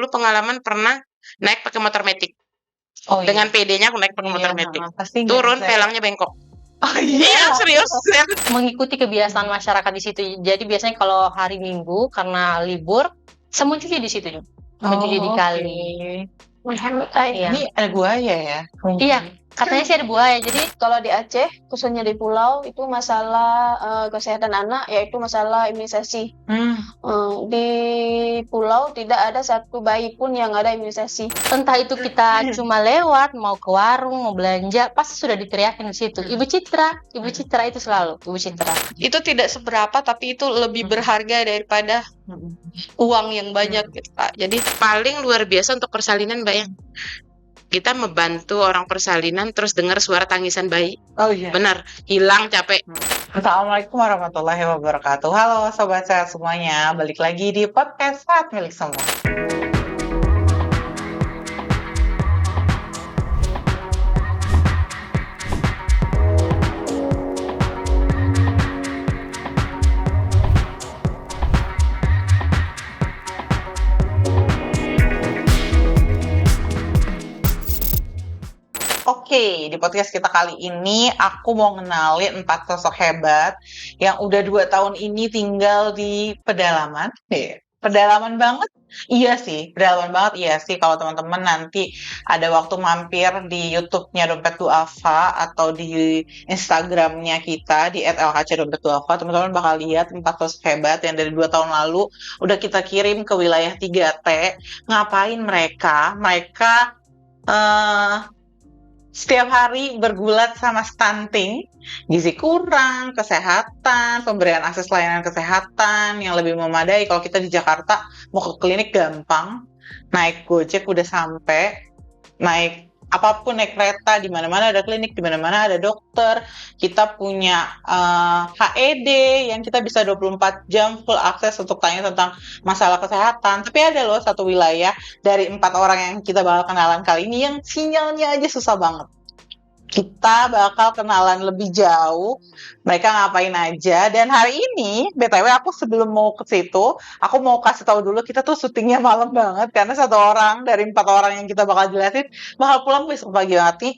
pengalaman pernah naik pakai motor matic. Oh Dengan iya. PD-nya aku naik pakai motor Iya, matic. pasti nggak Turun bisa ya. pelangnya bengkok. Oh Iya, iya. serius. Mengikuti kebiasaan masyarakat di situ. Jadi biasanya kalau hari Minggu karena libur, semua cuci di situ juga. Mencuci di kali. Menghemat air. Iya. Ini ada buaya ya? Iya, katanya sih ada buaya. Jadi Kalau di Aceh, khususnya di pulau, itu masalah kesehatan anak, yaitu masalah imunisasi. Di pulau tidak ada satu bayi pun yang ada imunisasi. entah itu kita cuma lewat, mau ke warung, mau belanja, pasti sudah diteriakin di situ. Ibu Citra itu selalu, Ibu Citra. Itu tidak seberapa, tapi itu lebih berharga daripada uang yang banyak gitu, Kak. Jadi Paling luar biasa untuk persalinan, Mbak ya. Kita membantu orang persalinan terus dengar suara tangisan bayi. Oh iya. Benar, hilang capek. Assalamualaikum warahmatullahi wabarakatuh. Halo Sobat Sehat semuanya, balik lagi di podcast Sehat Milik Semua. Oke, di podcast kita kali ini aku mau ngenalin 4 sosok hebat yang udah 2 tahun ini tinggal di pedalaman. Pedalaman banget? Iya sih, pedalaman banget iya sih. Kalau teman-teman nanti ada waktu mampir di YouTube-nya Dompet Duafa atau di Instagram-nya kita di @lhc_dompetduafa, teman-teman bakal lihat 4 sosok hebat yang dari 2 tahun lalu udah kita kirim ke wilayah 3T. Ngapain mereka? Mereka setiap hari bergulat sama stunting, gizi kurang, kesehatan, pemberian akses layanan kesehatan yang lebih memadai. Kalau kita di Jakarta mau ke klinik gampang, naik Gojek udah sampai, naik apapun, naik kereta, di mana-mana ada klinik, di mana-mana ada dokter. Kita punya HED yang kita bisa 24 jam full akses untuk tanya tentang masalah kesehatan. Tapi ada loh satu wilayah dari 4 orang yang kita bakal kenalan kali ini yang sinyalnya aja susah banget. Kita bakal kenalan lebih jauh, mereka ngapain aja. Dan hari ini, BTW aku sebelum mau ke situ, aku mau kasih tahu dulu kita tuh syutingnya malam banget. Karena 1 orang dari 4 orang yang kita bakal jelasin bakal pulang besok pagi banget nih.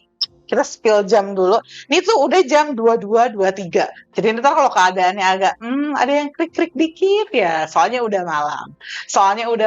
Kita spill jam dulu. Ini tuh udah jam 22.23. Jadi ntar kalau keadaannya agak ada yang krik-krik dikit ya, soalnya udah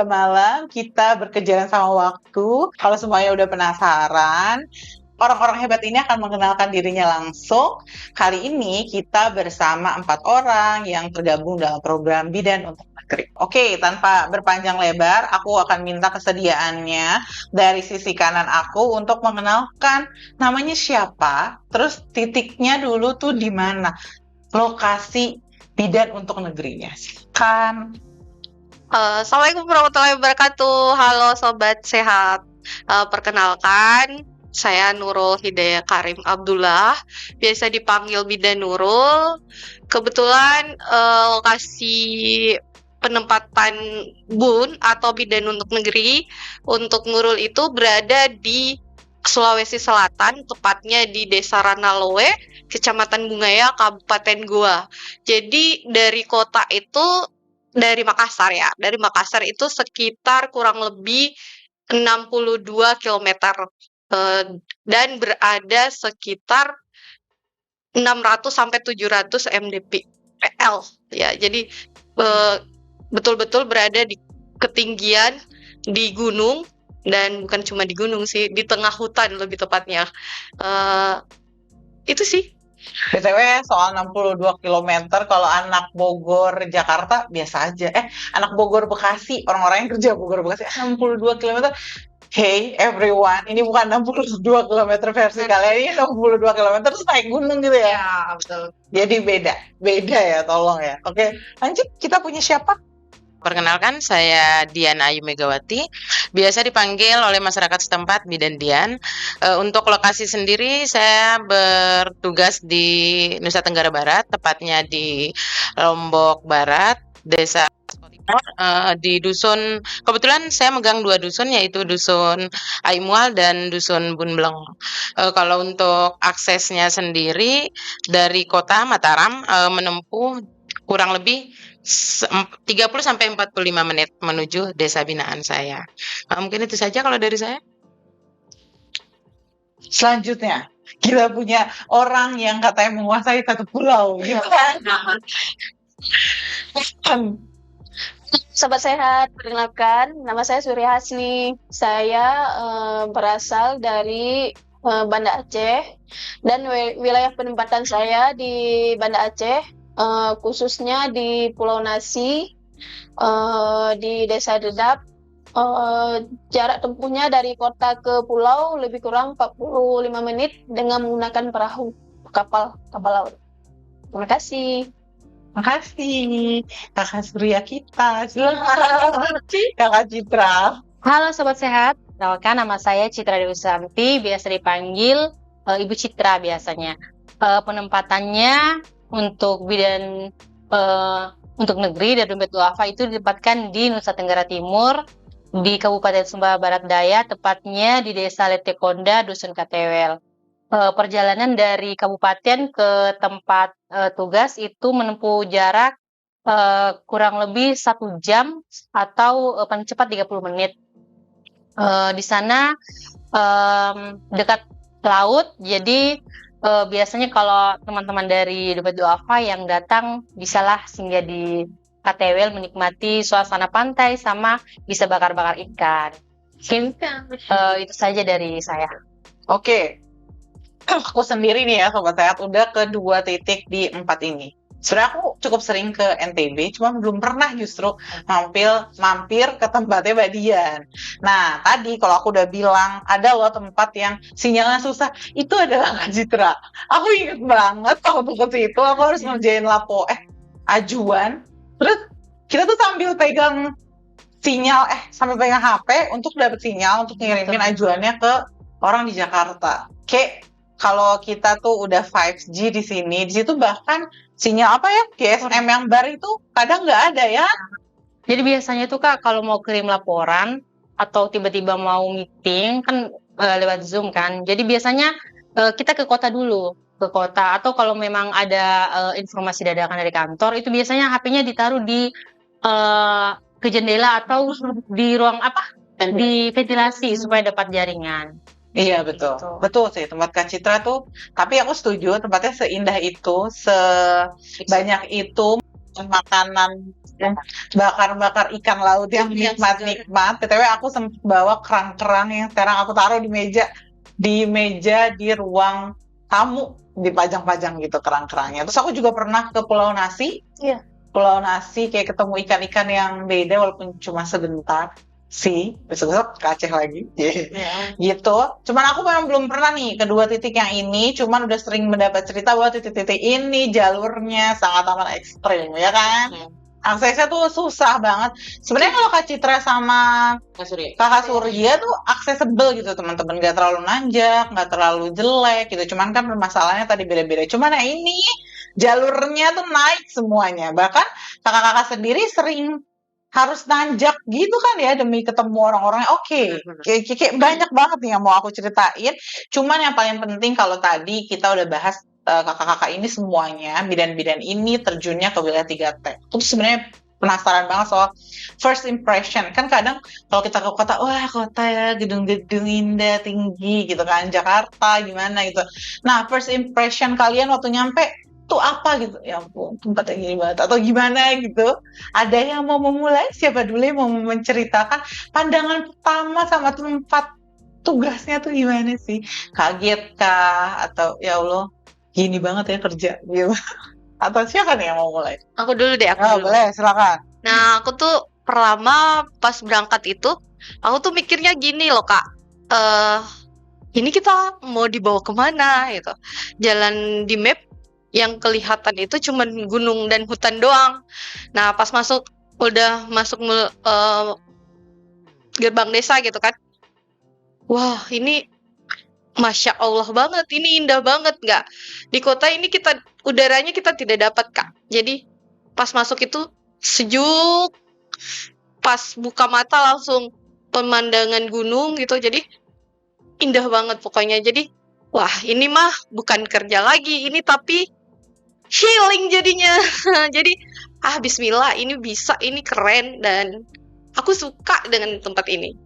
malam. Kita berkejaran sama waktu. Kalau semuanya udah penasaran, orang-orang hebat ini akan mengenalkan dirinya langsung. Kali ini kita bersama 4 orang yang tergabung dalam program Bidan untuk Negeri. Oke, tanpa berpanjang lebar, aku akan minta kesediaannya dari sisi kanan aku untuk mengenalkan namanya siapa, terus titiknya dulu tuh di mana, lokasi Bidan untuk Negerinya. Kan. Assalamualaikum warahmatullahi wabarakatuh. Halo Sobat Sehat. Perkenalkan, saya Nurul Hidayah Karim Abdullah, biasa dipanggil Bidan Nurul. Kebetulan lokasi penempatan BUN atau Bidan untuk Negeri untuk Nurul itu berada di Sulawesi Selatan, tepatnya di Desa Ranalowe, Kecamatan Bungaya, Kabupaten Goa. Jadi dari kota itu, dari Makassar ya, dari Makassar itu sekitar kurang lebih 62 km. Dan berada sekitar 600 sampai 700 mdpl ya. Jadi betul-betul berada di ketinggian di gunung, dan bukan cuma di gunung sih, di tengah hutan lebih tepatnya. Itu sih. BTW soal 62 km, kalau anak Bogor Jakarta biasa aja. Anak Bogor Bekasi, orang-orang yang kerja Bogor Bekasi 62 km. Hey everyone, ini bukan 62 km versi kalian, ini 62 km terus naik gunung gitu ya. Ya, betul. Jadi beda ya, tolong ya. Oke, lanjut, kita punya siapa? Perkenalkan, saya Dian Ayu Megawati, biasa dipanggil oleh masyarakat setempat Bidan Dian. Untuk lokasi sendiri, saya bertugas di Nusa Tenggara Barat, tepatnya di Lombok Barat, Desa Timur, di dusun. Kebetulan saya megang 2 dusun, yaitu dusun Aimual dan dusun Bunbleng. Kalau untuk aksesnya sendiri dari kota Mataram, menempuh kurang lebih 30 sampai 45 menit menuju desa binaan saya. Mungkin itu saja kalau dari saya. Selanjutnya, kita punya orang yang katanya menguasai satu pulau, gitu kan? Sobat sehat, perkenalkan, nama saya Surya Hasni. Saya berasal dari Banda Aceh dan wilayah penempatan saya di Banda Aceh, khususnya di Pulau Nasi, di Desa Dedap. Jarak tempuhnya dari kota ke pulau lebih kurang 45 menit dengan menggunakan perahu, kapal laut. Terima kasih. Makasih kakak Surya kita. Silakan kakak Citra. Halo Sobat Sehat, kenalkan nama saya Citra Dewi Susanti, biasa dipanggil Ibu Citra biasanya. Penempatannya untuk bidan untuk negeri dan dompet duafa itu ditempatkan di Nusa Tenggara Timur, di Kabupaten Sumba Barat Daya, tepatnya di Desa Letekonda, Dusun Katewel. Perjalanan dari kabupaten ke tempat tugas itu menempuh jarak kurang lebih 1 jam atau paling cepat 30 menit. Di sana dekat laut, jadi biasanya kalau teman-teman dari dompet duafa yang datang bisalah singgah di Katewel menikmati suasana pantai sama bisa bakar-bakar ikan. Itu saja dari saya. Oke. Aku sendiri nih ya Sobat Sehat udah ke 2 titik di 4 ini. Sebenarnya aku cukup sering ke NTB, cuma belum pernah justru mampir ke tempatnya Mbak Dian. Nah, tadi kalau aku udah bilang ada loh tempat yang sinyalnya susah, itu adalah Kak Citra. Aku inget banget waktu ke situ aku harus ngerjain ajuan. Terus kita tuh sambil pegang sinyal, sambil pegang HP untuk dapet sinyal untuk ngirimin ajuannya ke orang di Jakarta. Kayak kalau kita tuh udah 5G di sini, di situ bahkan sinyal GSM yang bar itu kadang nggak ada ya. Jadi biasanya tuh Kak, kalau mau kirim laporan atau tiba-tiba mau meeting kan lewat Zoom kan. Jadi biasanya kita ke kota dulu, ke kota. Atau kalau memang ada informasi dadakan dari kantor, itu biasanya HP-nya ditaruh di ke jendela atau di ruang di ventilasi supaya dapat jaringan. Iya betul, betul sih tempat Kak Citra tuh. Tapi aku setuju tempatnya seindah itu, sebanyak itu makanan bakar-bakar ikan laut yang nikmat-nikmat. BTW aku sempat bawa kerang-kerang yang sekarang aku taruh di meja di ruang tamu, dipajang-pajang gitu kerang-kerangnya. Terus aku juga pernah ke Pulau Nasi. Iya. Pulau Nasi kayak ketemu ikan-ikan yang beda walaupun cuma sebentar. Besok-besok ke Aceh lagi, gitu. Cuman aku memang belum pernah nih kedua titik yang ini, cuman udah sering mendapat cerita bahwa titik-titik ini jalurnya sangat amat ekstrim, ya kan? Aksesnya tuh susah banget. Sebenarnya kalau Kak Citra sama Kakak Surya tuh accessible gitu teman-teman, nggak terlalu nanjak, nggak terlalu jelek gitu. Cuman kan permasalahannya tadi beda-beda. Cuman ini jalurnya tuh naik semuanya. Bahkan kakak-kakak sendiri sering harus nanjak gitu kan ya demi ketemu orang-orangnya. Oke. Kayak banyak banget nih yang mau aku ceritain. Cuman yang paling penting kalau tadi kita udah bahas kakak-kakak ini semuanya, bidan-bidan ini terjunnya ke wilayah 3T. Terus sebenarnya penasaran banget soal first impression. Kan kadang kalau kita ke kota, wah kota ya gedung-gedung indah tinggi gitu kan, Jakarta gimana gitu. Nah first impression kalian waktu nyampe tuh apa gitu, ya ampun tempatnya gini banget atau gimana gitu. Ada yang mau memulai? Siapa dulu yang mau menceritakan pandangan pertama sama tempat tugasnya tuh gimana sih? Kaget kah? Atau ya Allah gini banget ya kerja gitu? Atau siapa nih yang mau mulai? Aku dulu deh, dulu. Boleh, silakan. Nah, aku tuh pertama pas berangkat itu, aku tuh mikirnya gini loh Kak, ini kita mau dibawa kemana gitu. Jalan di map yang kelihatan itu cuma gunung dan hutan doang. Nah, pas udah masuk gerbang desa gitu kan. Wah, ini Masya Allah banget, ini indah banget nggak? Di kota ini udaranya kita tidak dapat Kak. Jadi pas masuk itu sejuk, pas buka mata langsung pemandangan gunung gitu. Jadi indah banget pokoknya. Jadi wah ini mah bukan kerja lagi, ini tapi healing jadinya. Jadi bismillah, ini bisa, ini keren, dan aku suka dengan tempat ini.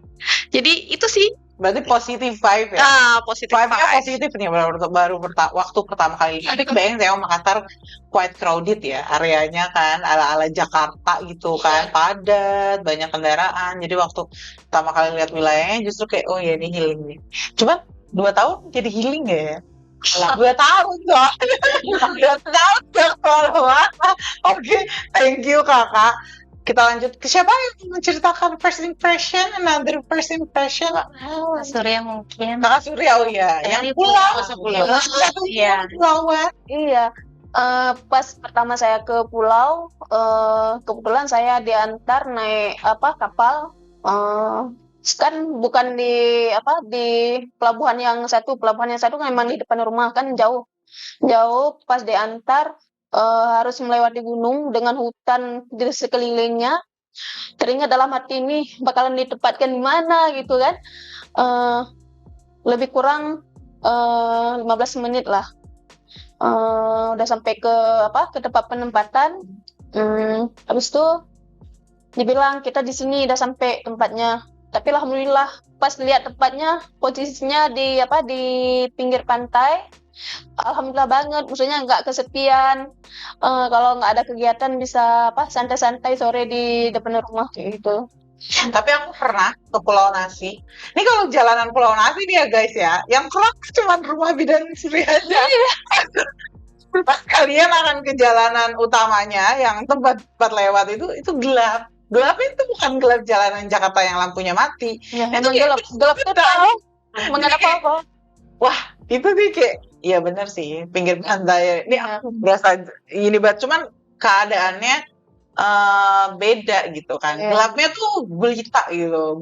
Jadi itu sih Berarti positif vibe ya? positif Vibe-nya vibe. positif nih waktu pertama kali. Tapi kebayang saya Makassar quite crowded ya areanya kan, ala-ala Jakarta gitu kan, padat, banyak kendaraan. Jadi waktu pertama kali lihat wilayahnya justru kayak oh ya ini healing nih. Cuman 2 tahun jadi healing ya? 2 tahun dong. 2 tahun dong kemana-mana. Oke, thank you kakak. Kita lanjut ke siapa yang menceritakan first impression, another first impression? Kak Surya mungkin. Kakak Surya, oh iya, yang Dari pulau. Pulau. Iya. Pulauan. Iya. Pas pertama saya ke pulau, kebetulan saya diantar naik kapal. Kan bukan di pelabuhan yang satu memang di depan rumah, kan jauh pas diantar harus melewati gunung dengan hutan di sekelilingnya. Teringat dalam hati ini bakalan ditempatkan di mana gitu kan. Lebih kurang 15 menit lah. Udah sampai ke tempat penempatan. Habis itu dibilang kita di sini udah sampai tempatnya. Tapi alhamdulillah pas lihat tempatnya posisinya di pinggir pantai. Alhamdulillah banget, maksudnya nggak kesepian. Kalau nggak ada kegiatan bisa santai-santai sore di depan rumah gitu. Tapi aku pernah ke Pulau Nasi. Ini kalau jalanan Pulau Nasi nih ya guys ya, yang kerak cuma rumah bidan Surya aja. Pas kalian akan ke jalanan utamanya yang tempat lewat itu gelap. Gelapnya itu bukan gelap jalanan Jakarta yang lampunya mati. Ya, Itu emang gelap total. Emang nggak ada apa-apa. Itu sih kayak, iya bener sih, pinggir pantai. Ini aku berasa ini banget, cuman keadaannya beda gitu kan. Iya. Gelapnya tuh gulita gitu,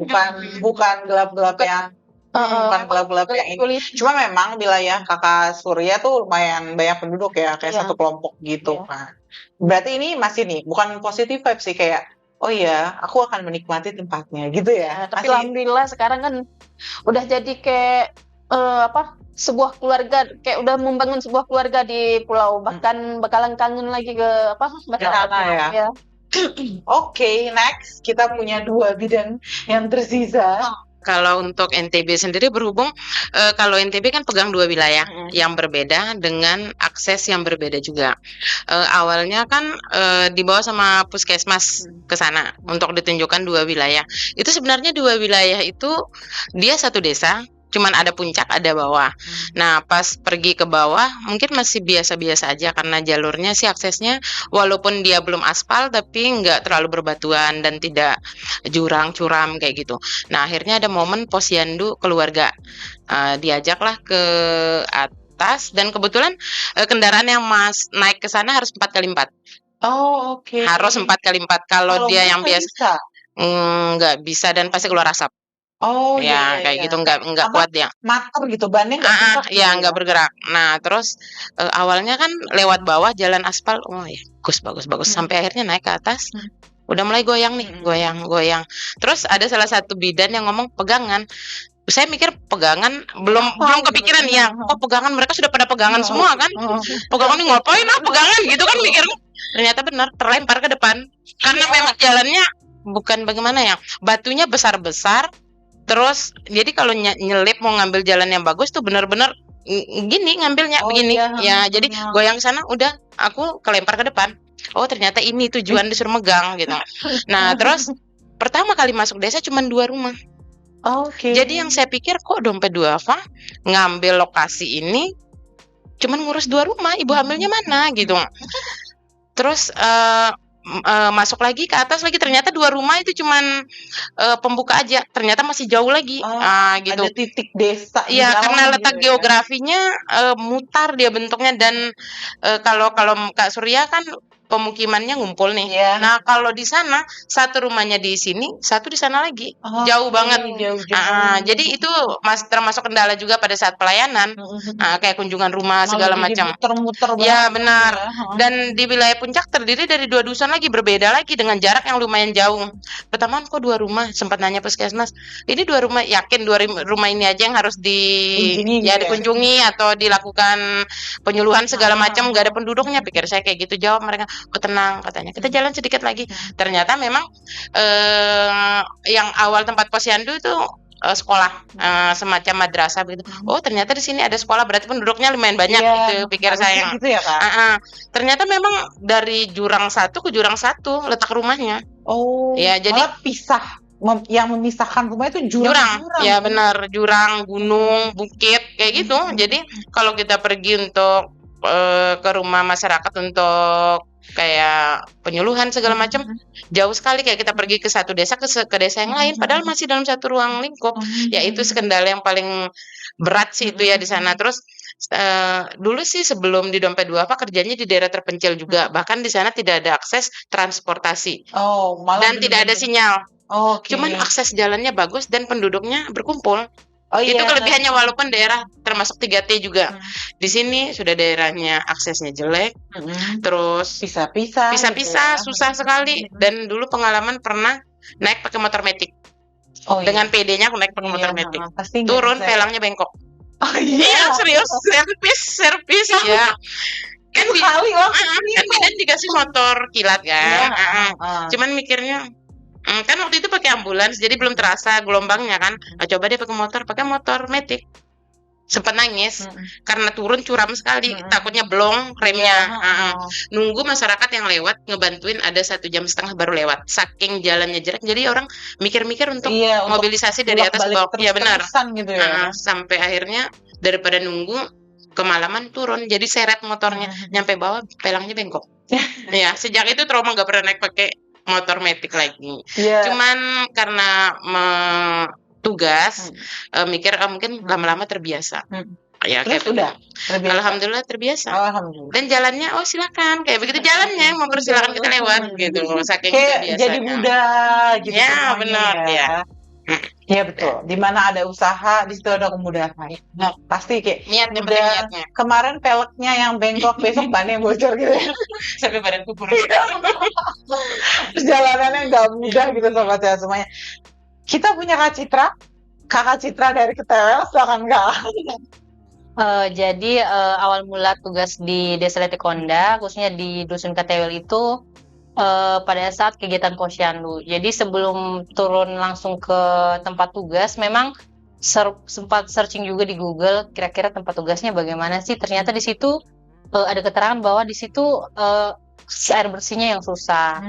bukan gelap-gelap yang bukan gelap-gelap yang ini. Kulit. Cuma memang wilayah Kakak Surya tuh lumayan banyak penduduk ya, kayak Iya. satu kelompok gitu Iya. kan. Berarti ini masih nih, bukan positive vibe sih, kayak oh iya, aku akan menikmati tempatnya gitu ya. Tapi Masih alhamdulillah sekarang kan udah jadi kayak sebuah keluarga, kayak udah membangun sebuah keluarga di pulau. Bahkan bakalan kangen lagi ke sana ya. Ya. Oke, next kita punya 2 bidan yang tersisa. Kalau untuk NTB sendiri berhubung kalau NTB kan pegang 2 wilayah yang berbeda dengan akses yang berbeda juga. Awalnya kan dibawa sama puskesmas ke sana untuk ditunjukkan 2 wilayah. Itu sebenarnya 2 wilayah itu dia satu desa, cuman ada puncak ada bawah. Nah, pas pergi ke bawah mungkin masih biasa-biasa aja karena jalurnya sih aksesnya walaupun dia belum aspal tapi nggak terlalu berbatuan dan tidak jurang curam kayak gitu. Nah, akhirnya ada momen posyandu keluarga. Diajaklah ke atas dan kebetulan kendaraan yang naik ke sana harus 4x4. Oh, oke. Harus 4x4. Kalau dia yang biasa bisa. nggak bisa dan pasti keluar asap. Oh Ya, iya, kayak iya. gitu nggak kuat dia. Mater gitu, bannya nggak bergerak Ya gitu nggak bergerak. Nah, terus awalnya kan lewat bawah jalan aspal. Oh ya, bagus. Sampai akhirnya naik ke atas. Udah mulai goyang nih, goyang. Terus ada salah satu bidan yang ngomong pegangan. Saya mikir pegangan belum kepikiran ya. Kok pegangan, mereka sudah pada pegangan semua kan? Pegangan ini ngapain pegangan gitu kan mikirnya. Ternyata benar terlempar ke depan. Karena memang jalannya bukan bagaimana ya. Batunya besar-besar. Terus jadi kalau nyelip mau ngambil jalan yang bagus tuh benar-benar gini ngambilnya begini. Ya, jadi goyang sana udah aku kelempar ke depan. Oh, ternyata ini tujuan disuruh megang gitu. Nah, terus pertama kali masuk desa cuma 2 rumah. Oke. Jadi yang saya pikir kok dompet duafa ngambil lokasi ini cuman ngurus 2 rumah, ibu hamilnya mana gitu. Terus masuk lagi ke atas lagi ternyata 2 rumah itu cuman pembuka aja, ternyata masih jauh lagi. Gitu. Ada titik desa. Iya, karena letak geografinya mutar dia bentuknya dan kalau Kak Surya kan pemukimannya ngumpul nih. Iya. Nah, kalau di sana satu rumahnya di sini, satu di sana lagi. Jauh banget. Jauh-jauh. Jadi itu termasuk kendala juga pada saat pelayanan. Kayak kunjungan rumah Malah segala jadi macam. muter-muter Ya, banget benar. ya. Dan di wilayah Puncak terdiri dari 2 dusun lagi, berbeda lagi dengan jarak yang lumayan jauh. Pertama kok 2 rumah, sempat nanya puskesmas. Ini 2 rumah, yakin 2 rumah ini aja yang harus Kunjungi gitu ya? dikunjungi atau dilakukan penyuluhan segala macam, nggak ada penduduknya. Pikir saya kayak gitu, jawab mereka. Oh, tenang katanya. Kita jalan sedikit lagi. Ternyata memang yang awal tempat posyandu itu sekolah, semacam madrasah begitu. Oh, ternyata di sini ada sekolah, berarti penduduknya lumayan banyak gitu, pikir saya. Gitu ya, Kak? Ternyata memang dari jurang satu ke jurang satu letak rumahnya. Oh, Ya, jadi malah pisah. Yang memisahkan rumah itu jurang. ya benar, jurang, gunung, bukit kayak gitu. Jadi kalau kita pergi untuk ke rumah masyarakat untuk kayak penyuluhan segala macam, jauh sekali. Kayak kita pergi ke satu desa ke desa yang lain, padahal masih dalam satu ruang lingkup. Ya, itu kendala yang paling berat sih itu ya di sana. Terus dulu sih sebelum di Dompet Duafa kerjanya di daerah terpencil juga, bahkan di sana tidak ada akses transportasi Oh, malah dan tidak ada sinyal. Oke. Cuman akses jalannya bagus dan penduduknya berkumpul. Oh, Itu iya. kelebihannya, walaupun daerah termasuk 3T juga. Di sini sudah daerahnya aksesnya jelek, terus Pisah-pisah. pisah-pisah, susah sekali. Dan dulu pengalaman pernah naik pakai motor metik. Oh, iya. Dengan PD-nya aku naik pakai motor metik. Pasti nggak Turun bisa. pelangnya bengkok. Oh, iya. Iya, serius, servis ya. Kan Kali lah. kan bidan dikasih motor kilat kan. Iya. Cuman mikirnya kan waktu itu pakai ambulans, jadi belum terasa gelombangnya kan. Coba deh pakai motor metik. Sempat nangis karena turun curam sekali, takutnya blong remnya. Nunggu masyarakat yang lewat ngebantuin ada 1,5 jam baru lewat. Saking jalannya jelek, jadi orang mikir-mikir untuk mobilisasi dari atas ke bawah. Ya benar. Gitu ya. Sampai akhirnya daripada nunggu kemalaman turun, jadi seret motornya, nyampe bawah pelangnya bengkok. Ya, sejak itu trauma, nggak pernah naik pakai motor metik lagi. Cuman karena tugas mikir mungkin lama-lama terbiasa. Ya, terus udah terbiasa. Alhamdulillah terbiasa. Alhamdulillah. Dan jalannya silakan, kayak begitu jalannya, mau silakan kita lewat gitu. Saking kayak jadi mudah gitu. Ya, benar ya. Iya betul. Di mana ada usaha, di situ ada kemudahan. Nah, pasti kayak niatnya. Kemarin peleknya yang bengkok, besok bannya bocor gitu ya. Sampai badan kubur. Perjalanannya nggak mudah gitu sobat saya semuanya. Kita punya Kakak Citra dari Ketewel, silakan Kak. Jadi awal mula tugas di Desa Letekonda, khususnya di Dusun Ketewel itu pada saat kegiatan posyandu. Jadi sebelum turun langsung ke tempat tugas, memang sempat searching juga di Google kira-kira tempat tugasnya bagaimana sih. Ternyata di situ ada keterangan bahwa di situ air bersihnya yang susah.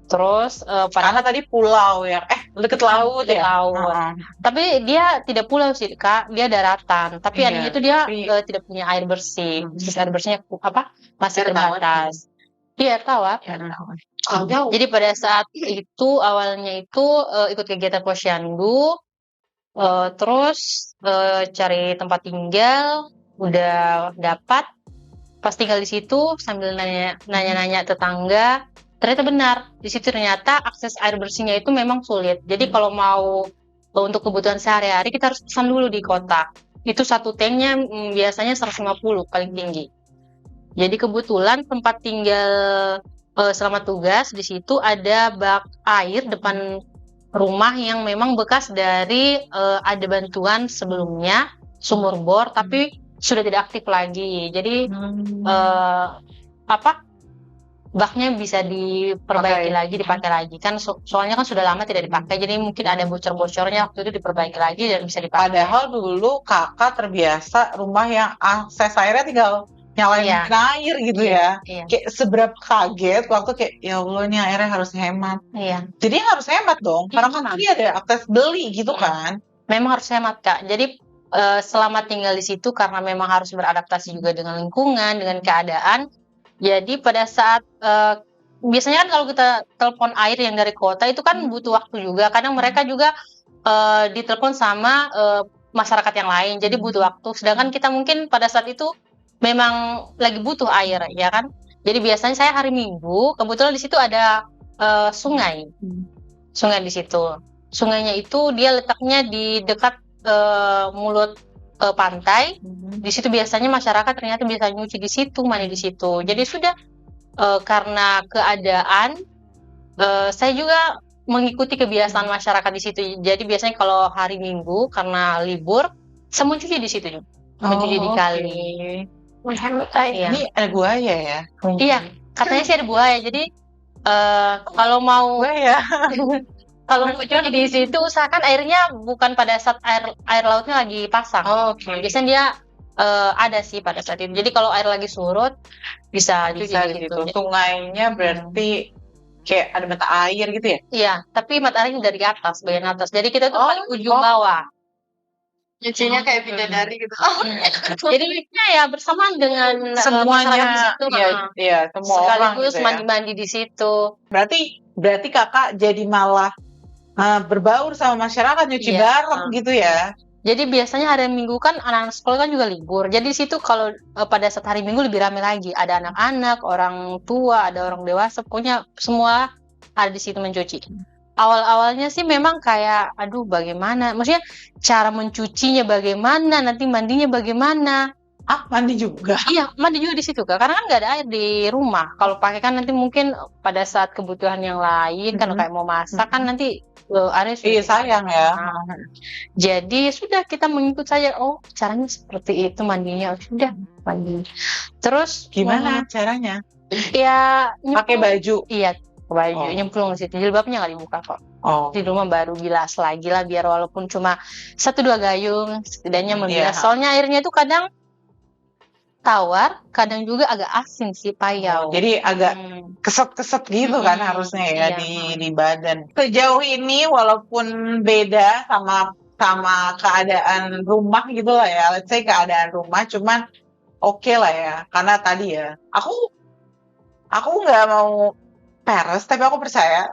Terus karena tadi pulau ya, deket laut ya. Tapi dia tidak pulau sih Kak, dia daratan. Tapi anehnya itu dia tidak punya air bersih. Air bersihnya masih terbatas. Iya, tawar. Jadi pada saat itu awalnya itu ikut kegiatan posyandu, terus cari tempat tinggal, udah dapat. Pas tinggal di situ sambil nanya-nanya tetangga, ternyata benar di situ ternyata akses air bersihnya itu memang sulit. Jadi kalau mau untuk kebutuhan sehari-hari kita harus pesan dulu di kota. Itu satu tanknya biasanya 150 paling tinggi. Jadi kebetulan tempat tinggal selama tugas di situ ada bak air depan rumah yang memang bekas dari ada bantuan sebelumnya sumur bor tapi sudah tidak aktif lagi. Jadi baknya bisa diperbaiki dipakai lagi kan soalnya kan sudah lama tidak dipakai, jadi mungkin ada bocor-bocornya, waktu itu diperbaiki lagi dan bisa dipakai. Padahal dulu kakak terbiasa rumah yang akses airnya tinggal nyalain air gitu ya. Kayak seberapa kaget waktu kayak ya Allah ini airnya harus hemat. Jadi harus hemat dong, karena kan dia ada akses beli gitu kan. Memang harus hemat Kak. Jadi selama tinggal di situ karena memang harus beradaptasi juga dengan lingkungan, dengan keadaan. Jadi pada saat biasanya kan kalau kita telepon air yang dari kota itu kan butuh waktu juga. Kadang mereka juga ditelepon sama masyarakat yang lain, jadi butuh waktu. Sedangkan kita mungkin pada saat itu memang lagi butuh air, ya kan? Jadi biasanya saya hari Minggu, kebetulan di situ ada sungai di situ. Sungainya itu dia letaknya di dekat mulut pantai. Di situ biasanya masyarakat ternyata bisa nyuci di situ, mandi di situ. Jadi sudah karena keadaan saya juga mengikuti kebiasaan masyarakat di situ. Jadi biasanya kalau hari Minggu karena libur, saya mencuci di situ juga. Mencuci di kali. Menghemat air. Iya. Ini ada buaya ya? Iya, katanya sih ada buaya. Jadi kalau mau Buaya. kalau mau cuci di situ usahakan airnya bukan pada saat air lautnya lagi pasang. Oke. Biasanya dia ada sih pada saat itu. Jadi kalau air lagi surut bisa cuci Bisa di gitu. situ. Sungainya berarti kayak ada mata air gitu ya? Iya, tapi mataharinya dari atas, bagian atas. Jadi kita tuh Oh, paling ujung bawah. Nyucinya kayak bidadari gitu. Jadi ya bersamaan dengan masyarakat di semuanya, situ. iya, semua orang Sekaligus gitu ya. mandi-mandi di situ. Berarti kakak jadi malah berbaur sama masyarakat, nyuci Iya. bareng gitu ya? Jadi biasanya hari Minggu kan anak-anak sekolah kan juga libur. Jadi di situ kalau pada saat hari Minggu lebih ramai lagi. Ada anak-anak, orang tua, ada orang dewasa. Pokoknya semua ada di situ mencuci. Awal-awalnya sih memang kayak, aduh bagaimana? Maksudnya cara mencucinya bagaimana? Nanti mandinya bagaimana? Mandi juga. Iya, mandi juga di situ Kak. Karena kan nggak ada air di rumah. Kalau pakai kan nanti mungkin pada saat kebutuhan yang lain kan kayak mau masak kan nanti airnya sudah Iya, sayang ya. Nah, jadi sudah kita mengikut saja. Oh, caranya seperti itu mandinya. Sudah mandi. Terus Gimana caranya? ya Pakai nyemplung. baju. Iya, baju Oh. nyemplung di situ. Jilbabnya nggak dibuka kok. Oh. Di rumah baru bilas lagi lah biar walaupun cuma 1-2 gayung setidaknya membilas. Iya. Soalnya airnya itu kadang tawar, kadang juga agak asin sih payau. Jadi agak keset-keset gitu kan harusnya ya Iya. di badan. Sejauh ini walaupun beda sama keadaan rumah gitu lah ya, let's say keadaan rumah, cuman oke lah ya, karena tadi ya, aku nggak mau peres, tapi aku percaya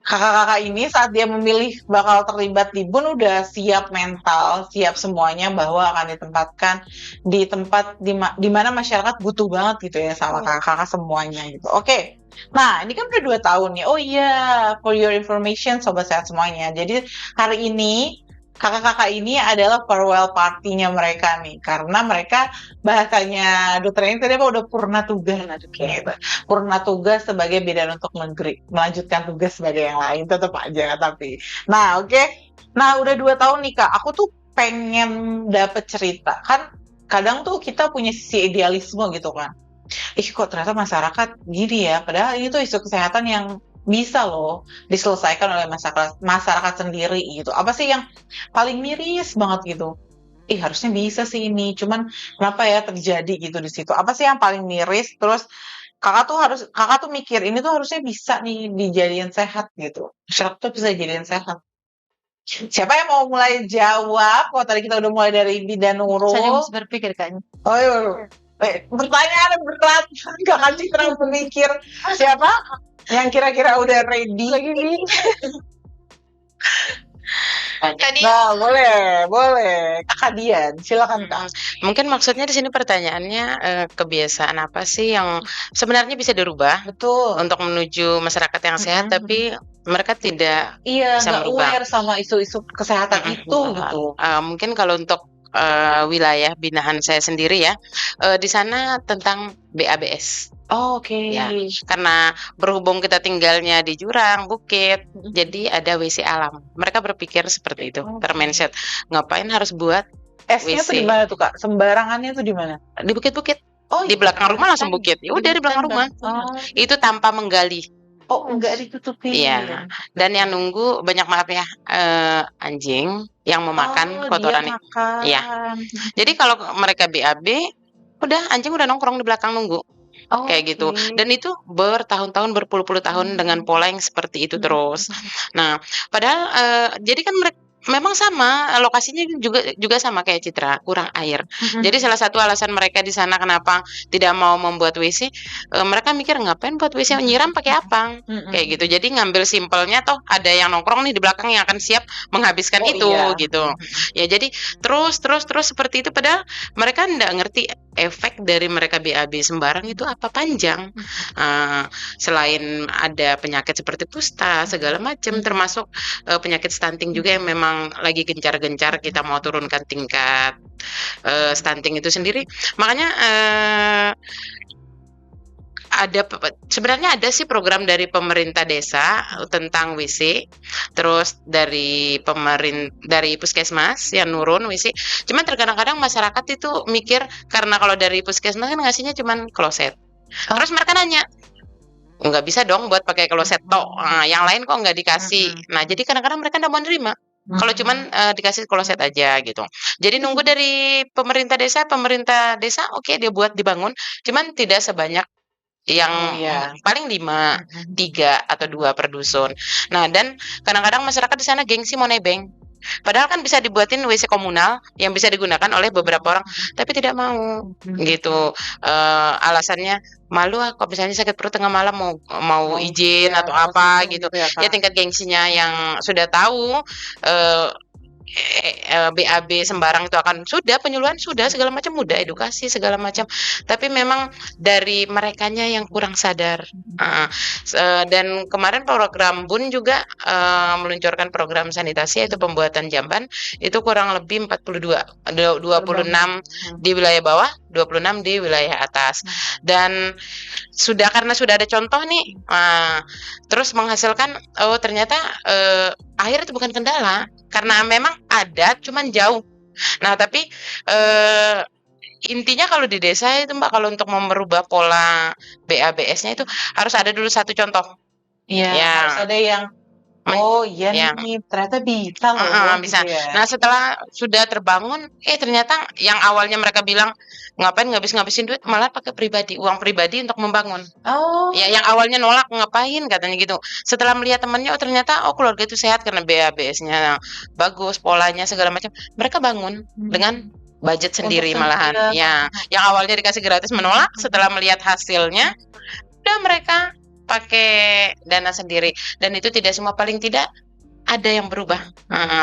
kakak-kakak ini saat dia memilih bakal terlibat di BUN udah siap mental, siap semuanya bahwa akan ditempatkan di tempat di mana masyarakat butuh banget gitu ya sama kakak-kakak semuanya gitu. Oke. Nah, ini kan udah 2 tahun ya. Oh iya, for your information sobat sehat semuanya. Jadi hari ini kakak-kakak ini adalah farewell party-nya mereka nih, karena mereka bahasanya dokter ini tadi udah purna tugas, purna tugas sebagai bidan untuk negeri, melanjutkan tugas sebagai yang lain tetap aja tapi. Nah oke. Nah udah 2 tahun nih Kak, aku tuh pengen dapet cerita kan, kadang tuh kita punya sisi idealisme gitu kan. Kok ternyata masyarakat gini ya, padahal ini tuh isu kesehatan yang bisa loh diselesaikan oleh masyarakat sendiri gitu. Apa sih yang paling miris banget gitu? Harusnya bisa sih ini, cuman kenapa ya terjadi gitu di situ? Apa sih yang paling miris? Terus kakak tuh mikir ini tuh harusnya bisa nih dijadiin sehat gitu. Masyarakat tuh bisa dijadiin sehat. Siapa yang mau mulai jawab? Kalau tadi kita udah mulai dari Bidan Nurul. Saya harus berpikir kayaknya. Oh iya. Pertanyaan berat. Kakak Citra berpikir siapa yang kira-kira udah ready? Tadi Nah, boleh. Kakak Dian, silakan Kak. Mungkin maksudnya di sini pertanyaannya kebiasaan apa sih yang sebenarnya bisa dirubah Betul. untuk menuju masyarakat yang sehat, tapi mereka tidak Iya, bisa nggak merubah. aware sama isu-isu kesehatan itu gitu. Mungkin kalau untuk wilayah binaan saya sendiri ya, di sana tentang BABS. Oke. Ya, karena berhubung kita tinggalnya di jurang, bukit, jadi ada WC alam. Mereka berpikir seperti itu, termindset. Ngapain harus buat S-nya tuh di WC? mana tuh Kak? Sembarangannya tuh di mana? Di bukit-bukit. Oh, Di belakang rumah langsung bukit. Ya udah di belakang rumah. Oh, Itu tanpa menggali. enggak ditutupin. Iya. Dan yang nunggu banyak maaf ya, anjing yang memakan kotoran. Dia makan. Iya. Jadi kalau mereka BAB, udah anjing udah nongkrong di belakang nunggu. Kayak gitu. Dan itu bertahun-tahun, berpuluh-puluh tahun dengan pola yang seperti itu terus. Nah, padahal jadi kan memang sama, lokasinya juga sama kayak Citra, kurang air. Jadi salah satu alasan mereka di sana kenapa tidak mau membuat WC, mereka mikir ngapain buat WC, nyiram pakai apa? Kayak gitu. Jadi ngambil simpelnya, toh ada yang nongkrong nih di belakang yang akan siap menghabiskan itu gitu. Ya jadi terus seperti itu, padahal mereka nggak ngerti efek dari mereka BAB sembarang itu apa panjang. Selain ada penyakit seperti kusta segala macam, termasuk penyakit stunting juga yang memang lagi gencar-gencar kita mau turunkan tingkat stunting itu sendiri. Makanya sebenarnya ada sih program dari pemerintah desa tentang WC, terus dari puskesmas yang nurun WC. Cuman terkadang-kadang masyarakat itu mikir karena kalau dari puskesmas kan ngasihnya cuman kloset. Terus mereka nanya, nggak bisa dong buat pakai kloset tok, yang lain kok nggak dikasih. Nah jadi kadang-kadang mereka nggak mau nerima kalau cuman dikasih kloset aja gitu. Jadi nunggu dari pemerintah desa oke, dia buat dibangun, cuman tidak sebanyak yang paling 5, 3 atau 2 per dusun. Nah dan kadang-kadang masyarakat di sana gengsi mau nebeng. Padahal kan bisa dibuatin WC komunal yang bisa digunakan oleh beberapa orang, tapi tidak mau gitu. Alasannya malu kok misalnya sakit perut tengah malam mau izin atau apa gitu. Ya tingkat gengsinya yang sudah tahu BAB sembarang itu akan penyuluhan segala macam, mudah edukasi segala macam, tapi memang dari merekanya yang kurang sadar. Dan kemarin program BUN juga meluncurkan program sanitasi, yaitu pembuatan jamban, itu kurang lebih 26 di wilayah bawah, 26 di wilayah atas, dan karena sudah ada contoh nih, terus menghasilkan ternyata air itu bukan kendala, karena memang ada cuman jauh. Nah tapi intinya kalau di desa itu Mbak, kalau untuk merubah pola BABS-nya itu harus ada dulu satu contoh. Harus ada yang nih ternyata bisa loh. Bisa. Nah setelah sudah terbangun, ternyata yang awalnya mereka bilang ngapain ngabisin duit, malah pakai uang pribadi untuk membangun. Yang awalnya nolak, ngapain katanya gitu. Setelah melihat temannya, ternyata keluarga itu sehat karena BABS-nya bagus, polanya segala macam, mereka bangun dengan budget sendiri malahan. Yang awalnya dikasih gratis menolak, setelah melihat hasilnya, udah mereka pakai dana sendiri, dan itu tidak semua, paling tidak ada yang berubah,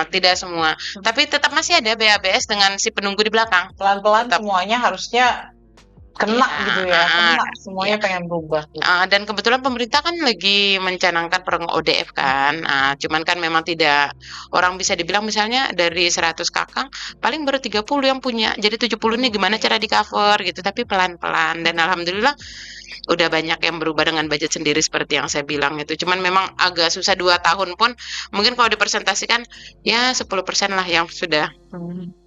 tidak semua, tapi tetap masih ada BABS dengan si penunggu di belakang. Pelan-pelan semuanya harusnya kena gitu ya, kena semuanya pengen berubah. Dan kebetulan pemerintah kan lagi mencanangkan program ODF kan, cuman kan memang tidak, orang bisa dibilang misalnya dari 100 kakang paling baru 30 yang punya, jadi 70 nih gimana cara di cover gitu, tapi pelan-pelan, dan alhamdulillah udah banyak yang berubah dengan budget sendiri seperti yang saya bilang itu. Cuman memang agak susah, 2 tahun pun mungkin kalau dipresentasikan ya 10% lah yang sudah